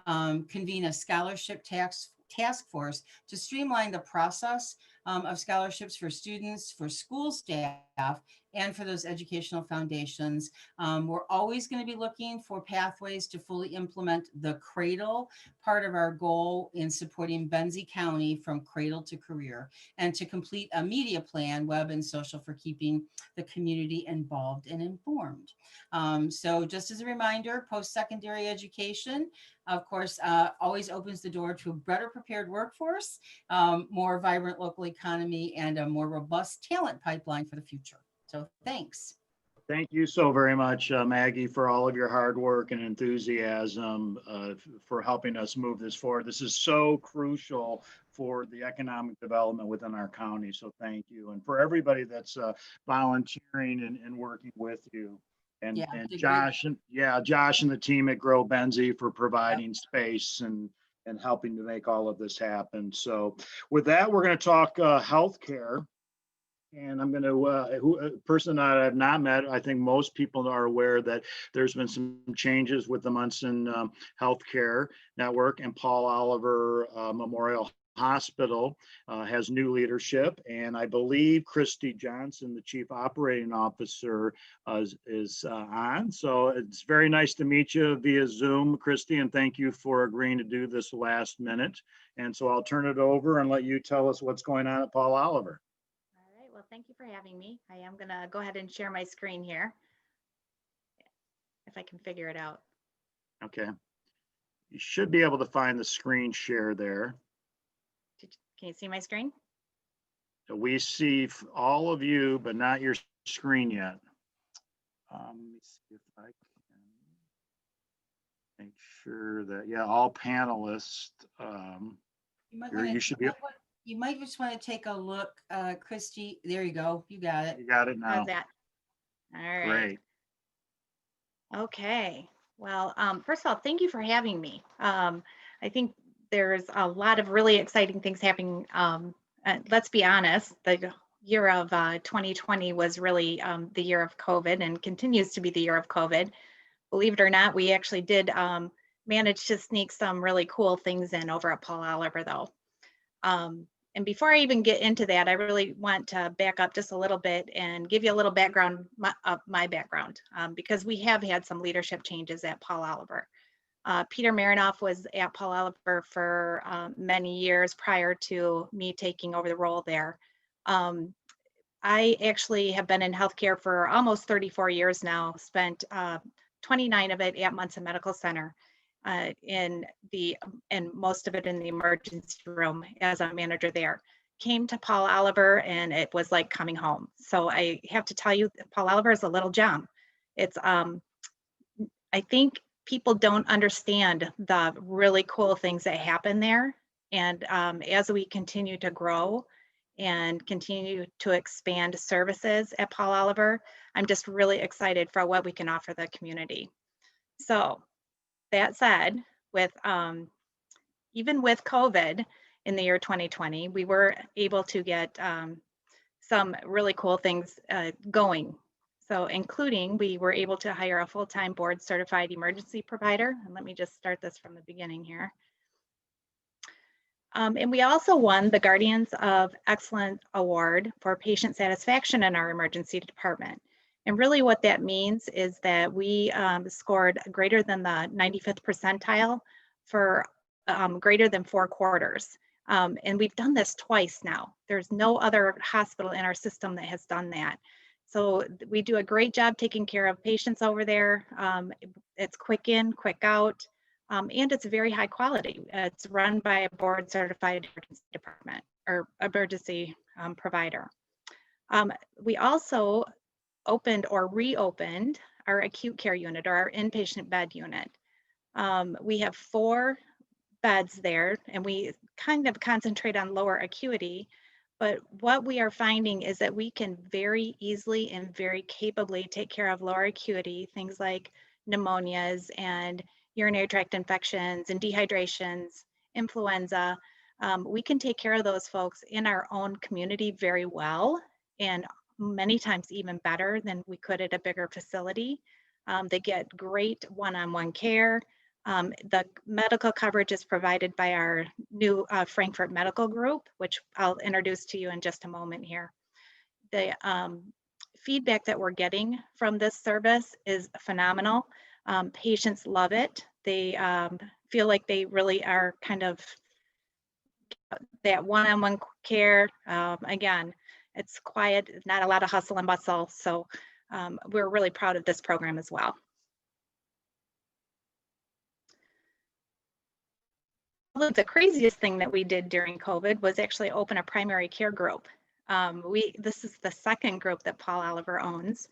convene a scholarship task force to streamline the process of scholarships for students, for school staff, and for those educational foundations. We're always going to be looking for pathways to fully implement the cradle part of our goal in supporting Benzie County from cradle to career, and to complete a media plan, web and social, for keeping the community involved and informed. So just as a reminder, post-secondary education, of course, always opens the door to a better prepared workforce, more vibrant local economy, and a more robust talent pipeline for the future. So thanks.
Thank you so very much, Maggie, for all of your hard work and enthusiasm for helping us move this forward. This is so crucial for the economic development within our county. So thank you. And for everybody that's volunteering and working with you. And,
Yeah,
and
it's a
Josh and Josh and the team at Grow Benzie for providing space and helping to make all of this happen. So with that, we're going to talk healthcare. And I'm going to, a person that I've not met, I think most people are aware that there's been some changes with the Munson Healthcare Network, and Paul Oliver Memorial Hospital has new leadership. And I believe Christy Johnson, the Chief Operating Officer, is on. So it's very nice to meet you via Zoom, Christy, and thank you for agreeing to do this last minute. And so I'll turn it over and let you tell us what's going on at Paul Oliver.
Well, thank you for having me. I am going to go ahead and share my screen here, if I can figure it out.
Okay. You should be able to find the screen share there.
Can you see my screen?
So we see all of you, but not your screen yet. Let me see if I can make sure that, yeah, all panelists. You should be.
You might just want to take a look, Christy. There you go. You got it.
You got it now.
How's that? All right.
Great.
Okay. Well, first of all, thank you for having me. I think there's a lot of really exciting things happening. Let's be honest, the year of 2020 was really the year of COVID, and continues to be the year of COVID. Believe it or not, we actually did manage to sneak some really cool things in over at Paul Oliver, though. And before I even get into that, I really want to back up just a little bit and give you a little background of my background, because we have had some leadership changes at Paul Oliver. Peter Marinoff was at Paul Oliver for many years prior to me taking over the role there. I actually have been in healthcare for almost 34 years now, spent 29 of it at Munson Medical Center. And most of it in the emergency room as a manager there. Came to Paul Oliver and it was like coming home. So I have to tell you, Paul Oliver is a little gem. It's I think people don't understand the really cool things that happen there. And as we continue to grow and continue to expand services at Paul Oliver, I'm just really excited for what we can offer the community. So that said, with even with COVID in the year 2020, we were able to get some really cool things going. So including, we were able to hire a full-time board certified emergency provider. And let me just start this from the beginning here. And we also won the Guardians of Excellence Award for patient satisfaction in our emergency department. And really what that means is that we scored greater than the 95th percentile for greater than 4 quarters. And we've done this twice now. There's no other hospital in our system that has done that. So we do a great job taking care of patients over there. It's quick in, quick out. And it's very high quality. It's run by a board certified emergency department or emergency provider. We also opened or reopened our acute care unit or our inpatient bed unit. We have 4 beds there and we kind of concentrate on lower acuity. But what we are finding is that we can very easily and very capably take care of lower acuity, things like pneumonias and urinary tract infections and dehydrations, influenza. We can take care of those folks in our own community very well, and many times even better than we could at a bigger facility. They get great one-on-one care. The medical coverage is provided by our new Frankfurt Medical Group, which I'll introduce to you in just a moment here. The feedback that we're getting from this service is phenomenal. Patients love it. They feel like they really are kind of that one-on-one care. Again, it's quiet, not a lot of hustle and bustle. So we're really proud of this program as well. The craziest thing that we did during COVID was actually open a primary care group. This is the second group that Paul Oliver owns.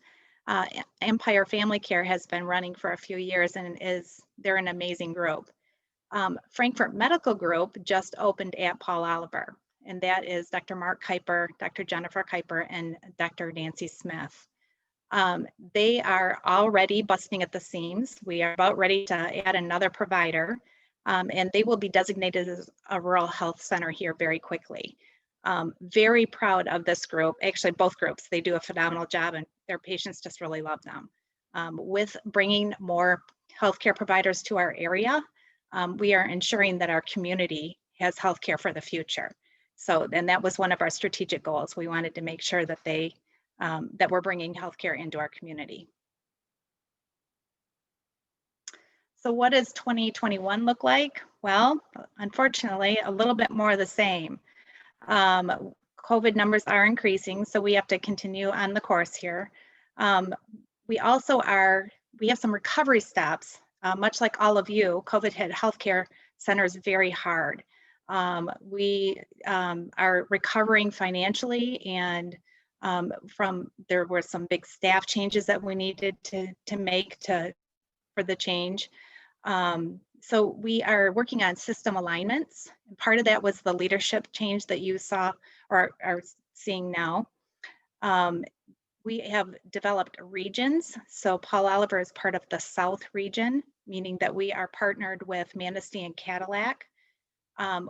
Empire Family Care has been running for a few years and they're an amazing group. Frankfurt Medical Group just opened at Paul Oliver, and that is Dr. Mark Kuiper, Dr. Jennifer Kuiper, and Dr. Nancy Smith. They are already busting at the seams. We are about ready to add another provider, and they will be designated as a rural health center here very quickly. Very proud of this group. Actually, both groups, they do a phenomenal job and their patients just really love them. With bringing more healthcare providers to our area, we are ensuring that our community has healthcare for the future. So, and that was one of our strategic goals. We wanted to make sure that that we're bringing healthcare into our community. So what does 2021 look like? Well, unfortunately, a little bit more of the same. COVID numbers are increasing, so we have to continue on the course here. We have some recovery steps. Much like all of you, COVID hit healthcare centers very hard. We are recovering financially, and there were some big staff changes that we needed to make for the change. So we are working on system alignments. And part of that was the leadership change that you saw or are seeing now. We have developed regions. So Paul Oliver is part of the South region, meaning that we are partnered with Manistee and Cadillac.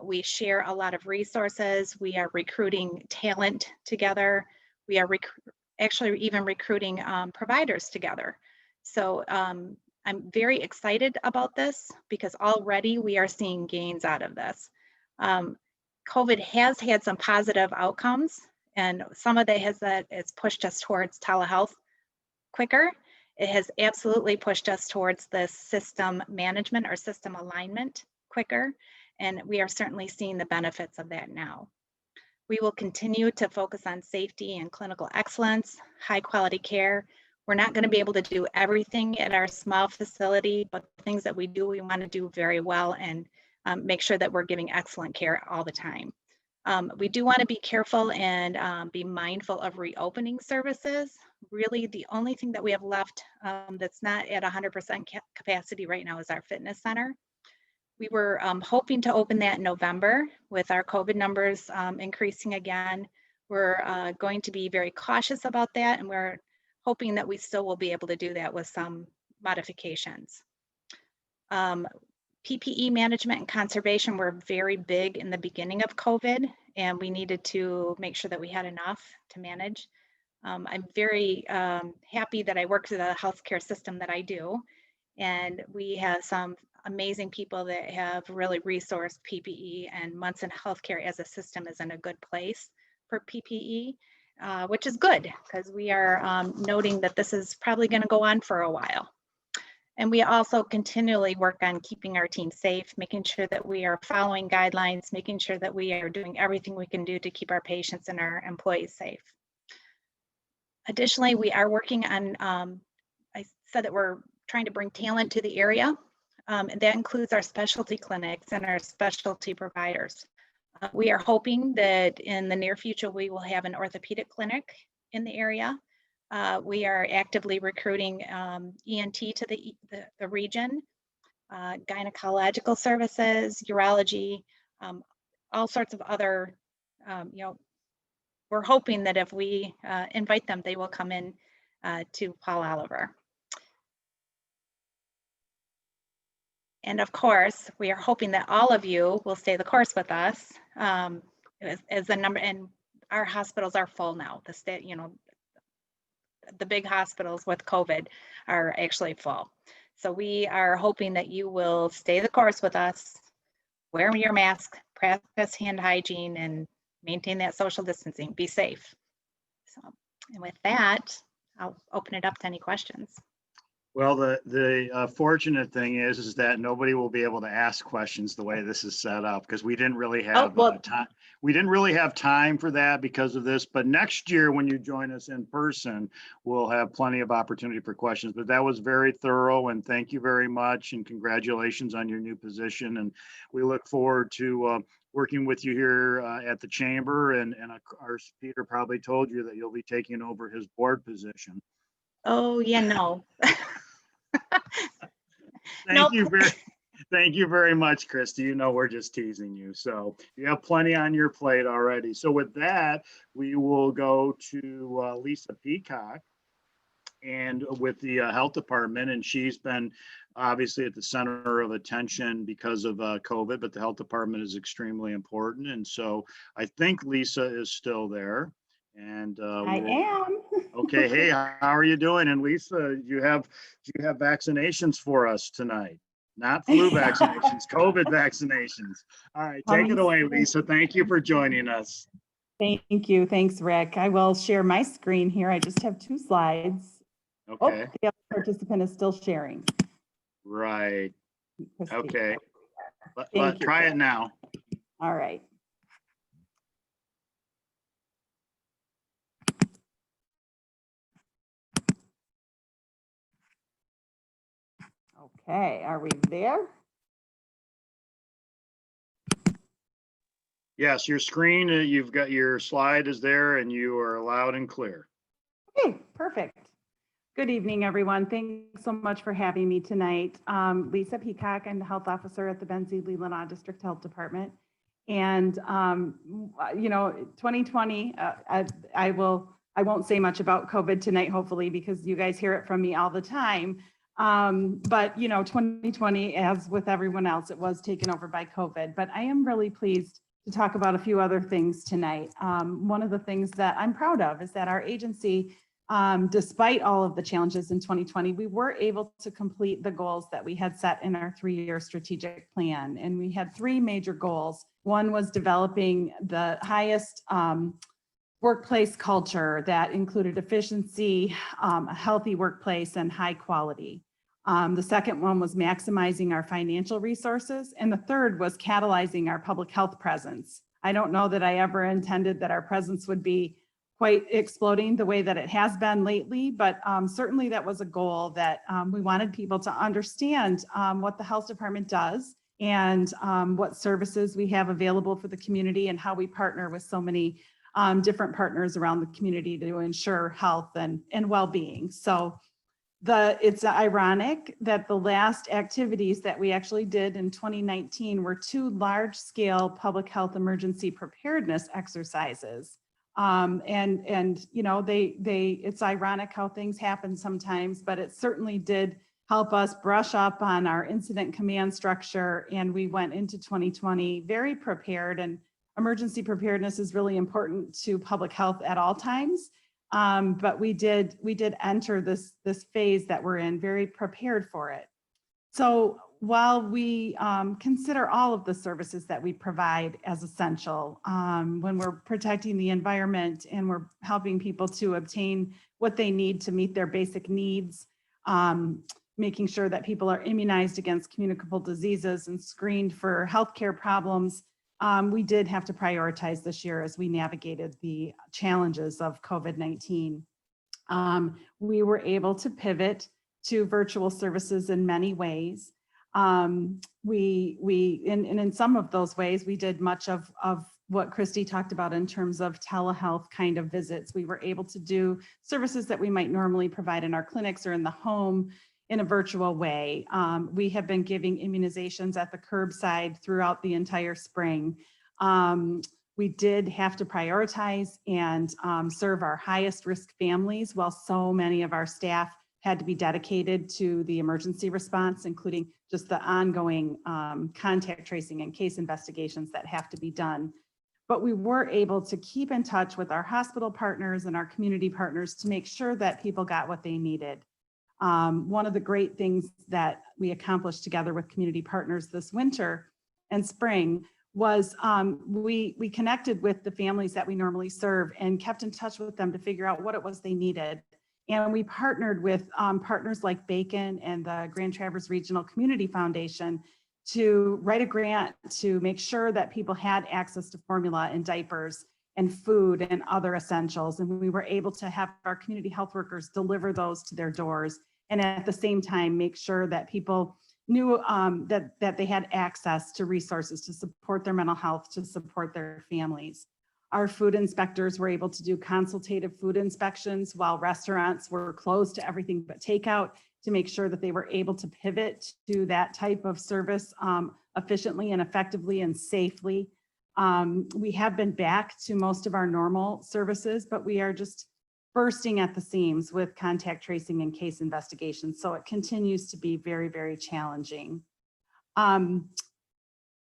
We share a lot of resources. We are recruiting talent together. We are actually even recruiting providers together. So I'm very excited about this because already we are seeing gains out of this. COVID has had some positive outcomes, and some of that it's pushed us towards telehealth quicker. It has absolutely pushed us towards the system management or system alignment quicker, and we are certainly seeing the benefits of that now. We will continue to focus on safety and clinical excellence, high quality care. We're not going to be able to do everything at our small facility, but the things that we do, we want to do very well and make sure that we're giving excellent care all the time. We do want to be careful and be mindful of reopening services. Really, the only thing that we have left that's not at 100% capacity right now is our fitness center. We were hoping to open that in November. With our COVID numbers increasing again, we're going to be very cautious about that, and we're hoping that we still will be able to do that with some modifications. PPE management and conservation were very big in the beginning of COVID, and we needed to make sure that we had enough to manage. I'm very happy that I work through the healthcare system that I do, and we have some amazing people that have really resourced PPE, and Munson Healthcare as a system is in a good place for PPE, which is good because we are noting that this is probably going to go on for a while. And we also continually work on keeping our team safe, making sure that we are following guidelines, making sure that we are doing everything we can do to keep our patients and our employees safe. Additionally, we are working on, I said that we're trying to bring talent to the area, and that includes our specialty clinics and our specialty providers. We are hoping that in the near future, we will have an orthopedic clinic in the area. We are actively recruiting ENT to the region, gynecological services, urology, all sorts of other, we're hoping that if we invite them, they will come in to Paul Oliver. And of course, we are hoping that all of you will stay the course with us as the number, and our hospitals are full now. The state, the big hospitals with COVID are actually full. So we are hoping that you will stay the course with us, wear your mask, practice hand hygiene, and maintain that social distancing, be safe. So, and with that, I'll open it up to any questions.
Well, the fortunate thing is that nobody will be able to ask questions the way this is set up, because we didn't really have time. We didn't really have time for that because of this. But next year, when you join us in person, we'll have plenty of opportunity for questions. But that was very thorough, and thank you very much, and congratulations on your new position. And we look forward to working with you here at the chamber. And our Peter probably told you that you'll be taking over his board position.
Oh, yeah, no.
Thank you very much, Christy. You know, we're just teasing you. So you have plenty on your plate already. So with that, we will go to Lisa Peacock and with the health department. And she's been obviously at the center of attention because of COVID, but the health department is extremely important. And so I think Lisa is still there. And
I am.
Okay. Hey, how are you doing? And Lisa, do you have vaccinations for us tonight? Not flu vaccinations, COVID vaccinations. All right, take it away, Lisa. Thank you for joining us.
Thank you. Thanks, Rick. I will share my screen here. I just have 2 slides.
Okay.
Oh, the other participant is still sharing.
Right.
Christy.
Okay. Let's try it now.
All right. Okay, are we there?
Yes, your screen, you've got your slide is there and you are loud and clear.
Okay, perfect. Good evening, everyone. Thanks so much for having me tonight. Lisa Peacock, I'm the health officer at the Benzie Leelanau District Health Department. And, 2020, I won't say much about COVID tonight, hopefully, because you guys hear it from me all the time. But 2020, as with everyone else, it was taken over by COVID. But I am really pleased to talk about a few other things tonight. One of the things that I'm proud of is that our agency, despite all of the challenges in 2020, we were able to complete the goals that we had set in our 3-year strategic plan. And we had 3 major goals. One was developing the highest workplace culture that included efficiency, a healthy workplace, and high quality. The second one was maximizing our financial resources. And the third was catalyzing our public health presence. I don't know that I ever intended that our presence would be quite exploding the way that it has been lately, but certainly that was a goal that we wanted people to understand what the health department does and what services we have available for the community and how we partner with so many different partners around the community to ensure health and well-being. So it's ironic that the last activities that we actually did in 2019 were 2 large-scale public health emergency preparedness exercises. It's ironic how things happen sometimes, but it certainly did help us brush up on our incident command structure. And we went into 2020 very prepared, and emergency preparedness is really important to public health at all times. But we did enter this phase that we're in very prepared for it. So while we consider all of the services that we provide as essential, when we're protecting the environment and we're helping people to obtain what they need to meet their basic needs, making sure that people are immunized against communicable diseases and screened for healthcare problems, we did have to prioritize this year as we navigated the challenges of COVID-19. We were able to pivot to virtual services in many ways. In some of those ways, we did much of what Christy talked about in terms of telehealth kind of visits. We were able to do services that we might normally provide in our clinics or in the home in a virtual way. We have been giving immunizations at the curbside throughout the entire spring. We did have to prioritize and serve our highest risk families, while so many of our staff had to be dedicated to the emergency response, including just the ongoing contact tracing and case investigations that have to be done. But we were able to keep in touch with our hospital partners and our community partners to make sure that people got what they needed. One of the great things that we accomplished together with community partners this winter and spring was we connected with the families that we normally serve and kept in touch with them to figure out what it was they needed. And we partnered with partners like Bacon and the Grand Traverse Regional Community Foundation to write a grant to make sure that people had access to formula and diapers and food and other essentials. And we were able to have our community health workers deliver those to their doors, and at the same time make sure that people knew that they had access to resources to support their mental health, to support their families. Our food inspectors were able to do consultative food inspections while restaurants were closed to everything but takeout, to make sure that they were able to pivot to that type of service efficiently and effectively and safely. We have been back to most of our normal services, but we are just bursting at the seams with contact tracing and case investigations. So it continues to be very, very challenging.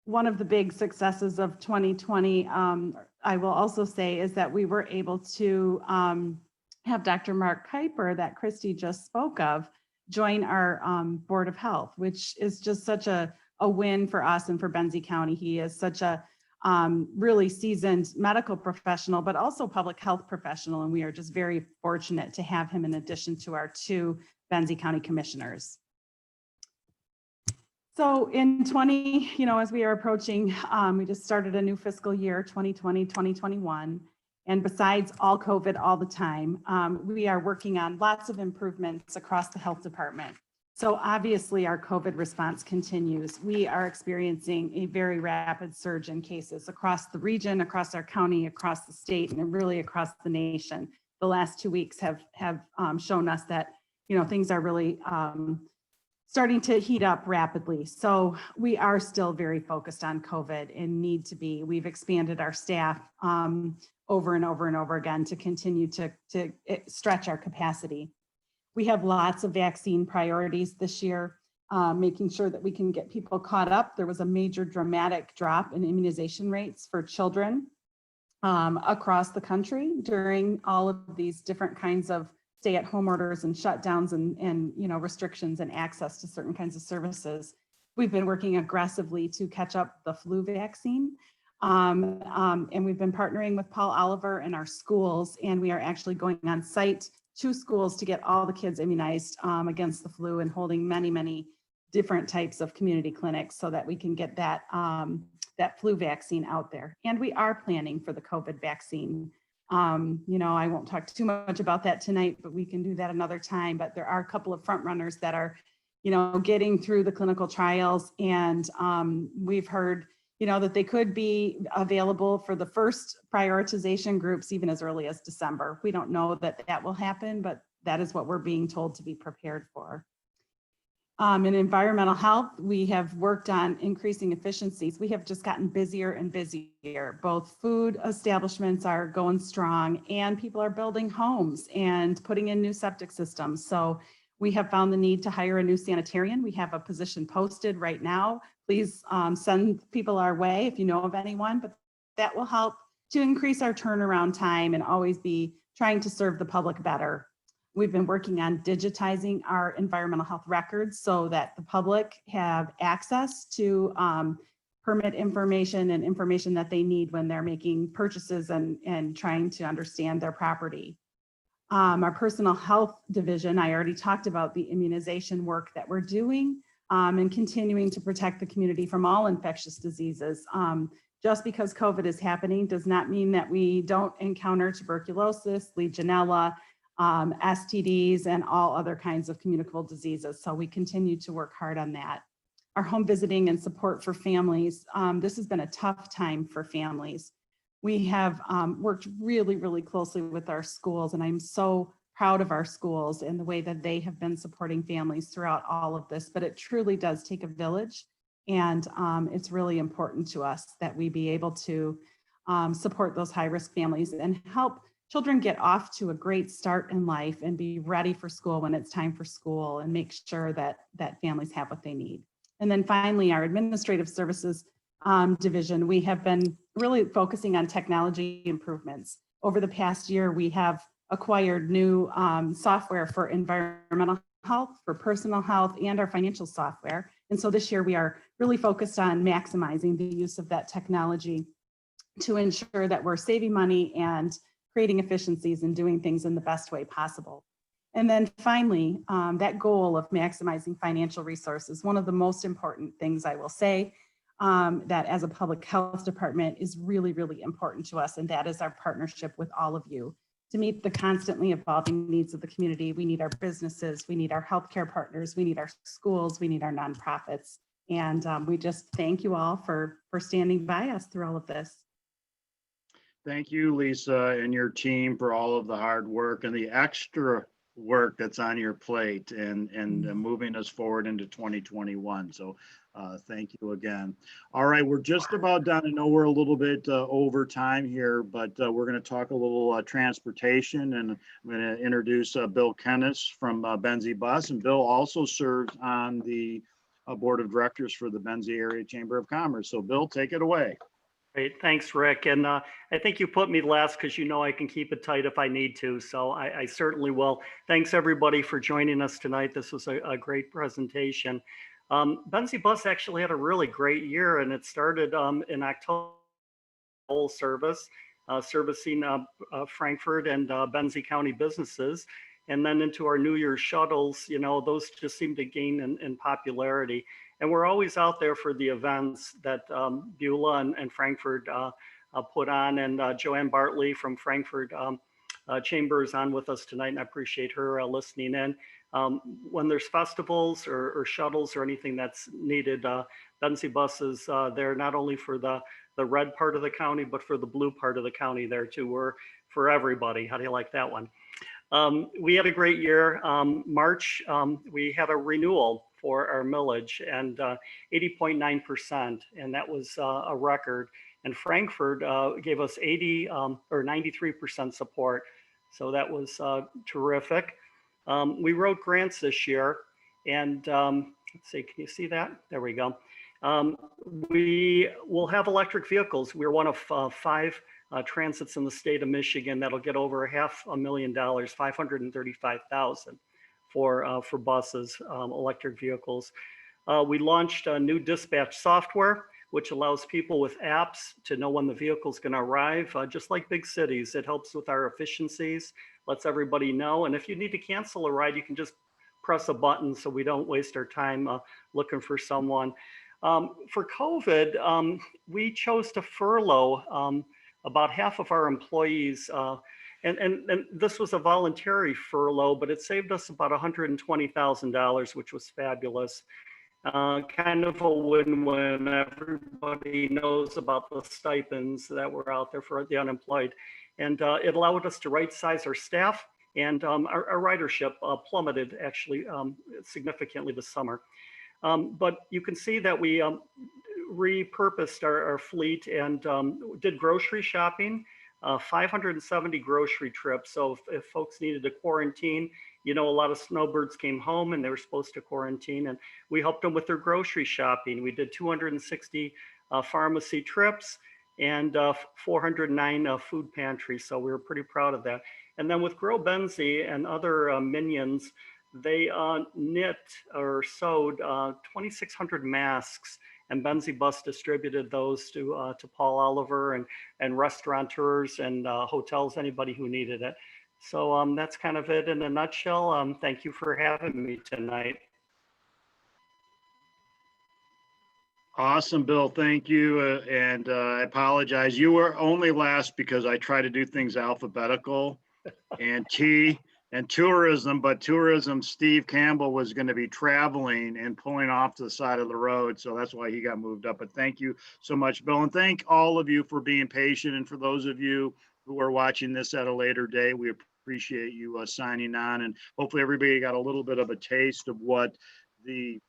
One of the big successes of 2020, I will also say, is that we were able to have Dr. Mark Kuiper, that Christy just spoke of, join our Board of Health, which is just such a win for us and for Benzie County. He is such a really seasoned medical professional, but also public health professional. And we are just very fortunate to have him in addition to our 2 Benzie County commissioners. So in as we are approaching, we just started a new fiscal year, 2020, 2021. And besides all COVID all the time, we are working on lots of improvements across the health department. So obviously our COVID response continues. We are experiencing a very rapid surge in cases across the region, across our county, across the state, and really across the nation. The last 2 weeks have shown us that, things are really starting to heat up rapidly. So we are still very focused on COVID and need to be. We've expanded our staff over and over and over again to continue to stretch our capacity. We have lots of vaccine priorities this year, making sure that we can get people caught up. There was a major dramatic drop in immunization rates for children across the country during all of these different kinds of stay-at-home orders and shutdowns and restrictions and access to certain kinds of services. We've been working aggressively to catch up the flu vaccine. And we've been partnering with Paul Oliver and our schools, and we are actually going on site to schools to get all the kids immunized against the flu, and holding many, many different types of community clinics so that we can get that, that flu vaccine out there. And we are planning for the COVID vaccine. I won't talk too much about that tonight, but we can do that another time. But there are a couple of front runners that are, getting through the clinical trials, and we've heard, that they could be available for the first prioritization groups even as early as December. We don't know that will happen, but that is what we're being told to be prepared for. In environmental health, we have worked on increasing efficiencies. We have just gotten busier and busier. Both food establishments are going strong, and people are building homes and putting in new septic systems. So we have found the need to hire a new sanitarian. We have a position posted right now. Please send people our way if you know of anyone, but that will help to increase our turnaround time and always be trying to serve the public better. We've been working on digitizing our environmental health records so that the public have access to permit information and information that they need when they're making purchases and trying to understand their property. Our personal health division, I already talked about the immunization work that we're doing and continuing to protect the community from all infectious diseases. Just because COVID is happening does not mean that we don't encounter tuberculosis, Legionella, STDs, and all other kinds of communicable diseases. So we continue to work hard on that. Our home visiting and support for families. This has been a tough time for families. We have worked really, really closely with our schools, and I'm so proud of our schools and the way that they have been supporting families throughout all of this, but it truly does take a village. And it's really important to us that we be able to support those high-risk families and help children get off to a great start in life and be ready for school when it's time for school, and make sure that families have what they need. And then finally, our administrative services division, we have been really focusing on technology improvements. Over the past year, we have acquired new software for environmental health, for personal health, and our financial software. And so this year we are really focused on maximizing the use of that technology to ensure that we're saving money and creating efficiencies and doing things in the best way possible. And then finally, that goal of maximizing financial resources, one of the most important things I will say that as a public health department is really, really important to us, and that is our partnership with all of you. To meet the constantly evolving needs of the community, we need our businesses, we need our healthcare partners, we need our schools, we need our nonprofits. And we just thank you all for standing by us through all of this.
Thank you, Lisa, and your team for all of the hard work and the extra work that's on your plate and moving us forward into 2021. So thank you again. All right, we're just about done. I know we're a little bit over time here, but we're going to talk a little transportation, and I'm going to introduce Bill Kennis from Benzie Bus, and Bill also serves on the board of directors for the Benzie Area Chamber of Commerce. So Bill, take it away.
Great, thanks, Rick. And I think you put me last because you know I can keep it tight if I need to, so I certainly will. Thanks everybody for joining us tonight. This was a great presentation. Benzie Bus actually had a really great year, and it started in October, whole service, servicing Frankfort and Benzie County businesses. And then into our New Year's shuttles, you know, those just seem to gain in popularity. And we're always out there for the events that Beulah and Frankfort put on. And Joanne Bartley from Frankfort Chamber is on with us tonight, and I appreciate her listening in. When there's festivals or shuttles or anything that's needed, Benzie Bus is there not only for the red part of the county, but for the blue part of the county there too. We're for everybody. How do you like that one? We had a great year. March, we had a renewal for our millage, and 80.9%, and that was a record. And Frankfort gave us 80 or 93% support, so that was terrific. We wrote grants this year, and let's see, can you see that? There we go. We will have electric vehicles. We're one of 5 transits in the state of Michigan that'll get over $500,000, 535,000 for buses, electric vehicles. We launched a new dispatch software, which allows people with apps to know when the vehicle's going to arrive, just like big cities. It helps with our efficiencies, lets everybody know. And if you need to cancel a ride, you can just press a button so we don't waste our time looking for someone. For COVID, we chose to furlough about half of our employees. And this was a voluntary furlough, but it saved us about $120,000, which was fabulous. Kind of a win-win. Everybody knows about the stipends that were out there for the unemployed. And it allowed us to right-size our staff, and our ridership plummeted actually significantly this summer. But you can see that we repurposed our fleet and did grocery shopping, 570 grocery trips. So if folks needed to quarantine, you know, a lot of snowbirds came home and they were supposed to quarantine, and we helped them with their grocery shopping. We did 260 pharmacy trips and 409 food pantries. So we were pretty proud of that. And then with Grow Benzie and other minions, they knit or sewed 2,600 masks, and Benzie Bus distributed those to Paul Oliver and restaurateurs and hotels, anybody who needed it. So that's kind of it in a nutshell. Thank you for having me tonight.
Awesome, Bill. Thank you. And I apologize. You were only last because I try to do things alphabetical and T and tourism, but tourism, Steve Campbell was going to be traveling and pulling off to the side of the road. So that's why he got moved up. But thank you so much, Bill. And thank all of you for being patient. And for those of you who are watching this at a later date, we appreciate you signing on. And hopefully everybody got a little bit of a taste of what the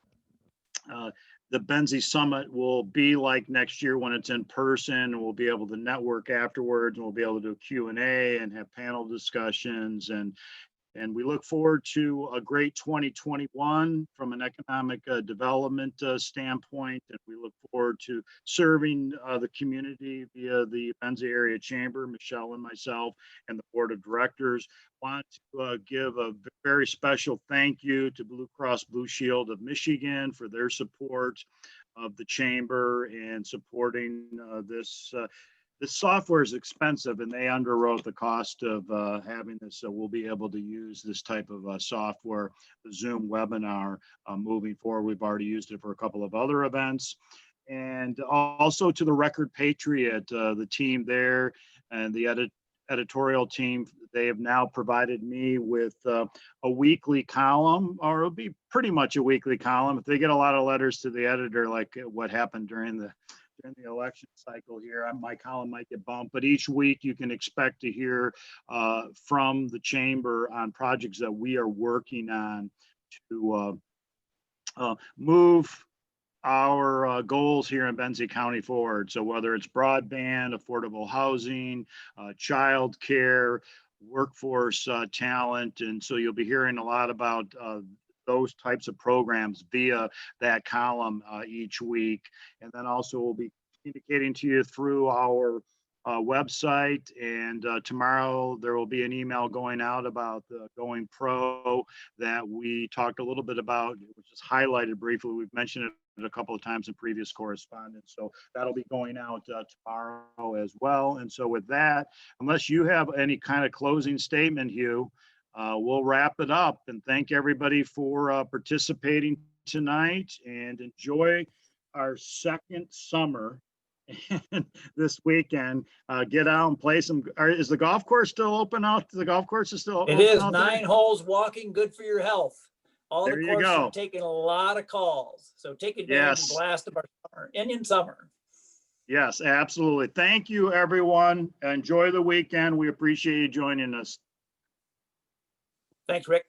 Benzie Summit will be like next year when it's in person, and we'll be able to network afterwards, and we'll be able to do Q&A and have panel discussions. And we look forward to a great 2021 from an economic development standpoint. And we look forward to serving the community via the Benzie Area Chamber, Michelle and myself, and the board of directors. Want to give a very special thank you to Blue Cross Blue Shield of Michigan for their support of the chamber and supporting this. This software is expensive, and they underwrote the cost of having this, so we'll be able to use this type of software, the Zoom webinar, moving forward. We've already used it for a couple of other events. And also to the Record Patriot, the team there and the editorial team, they have now provided me with a weekly column, or it'll be pretty much a weekly column. If they get a lot of letters to the editor, like what happened during the election cycle here, my column might get bumped, but each week you can expect to hear from the chamber on projects that we are working on to move our goals here in Benzie County forward. So whether it's broadband, affordable housing, childcare, workforce talent, and so you'll be hearing a lot about those types of programs via that column each week. And then also we'll be communicating to you through our website. And tomorrow there will be an email going out about the Going Pro that we talked a little bit about, which is highlighted briefly. We've mentioned it a couple of times in previous correspondence. So that'll be going out tomorrow as well. And so with that, unless you have any kind of closing statement, Hugh, we'll wrap it up and thank everybody for participating tonight, and enjoy our second summer this weekend. Get out and play some. Is the golf course still open out? The golf course is still open.
It is 9 holes walking, good for your health. All
there
the
you
courses
go.
are taking a lot of calls. So take advantage and blast of our summer, Indian summer.
Yes, absolutely. Thank you, everyone. Enjoy the weekend. We appreciate you joining us.
Thanks, Rick.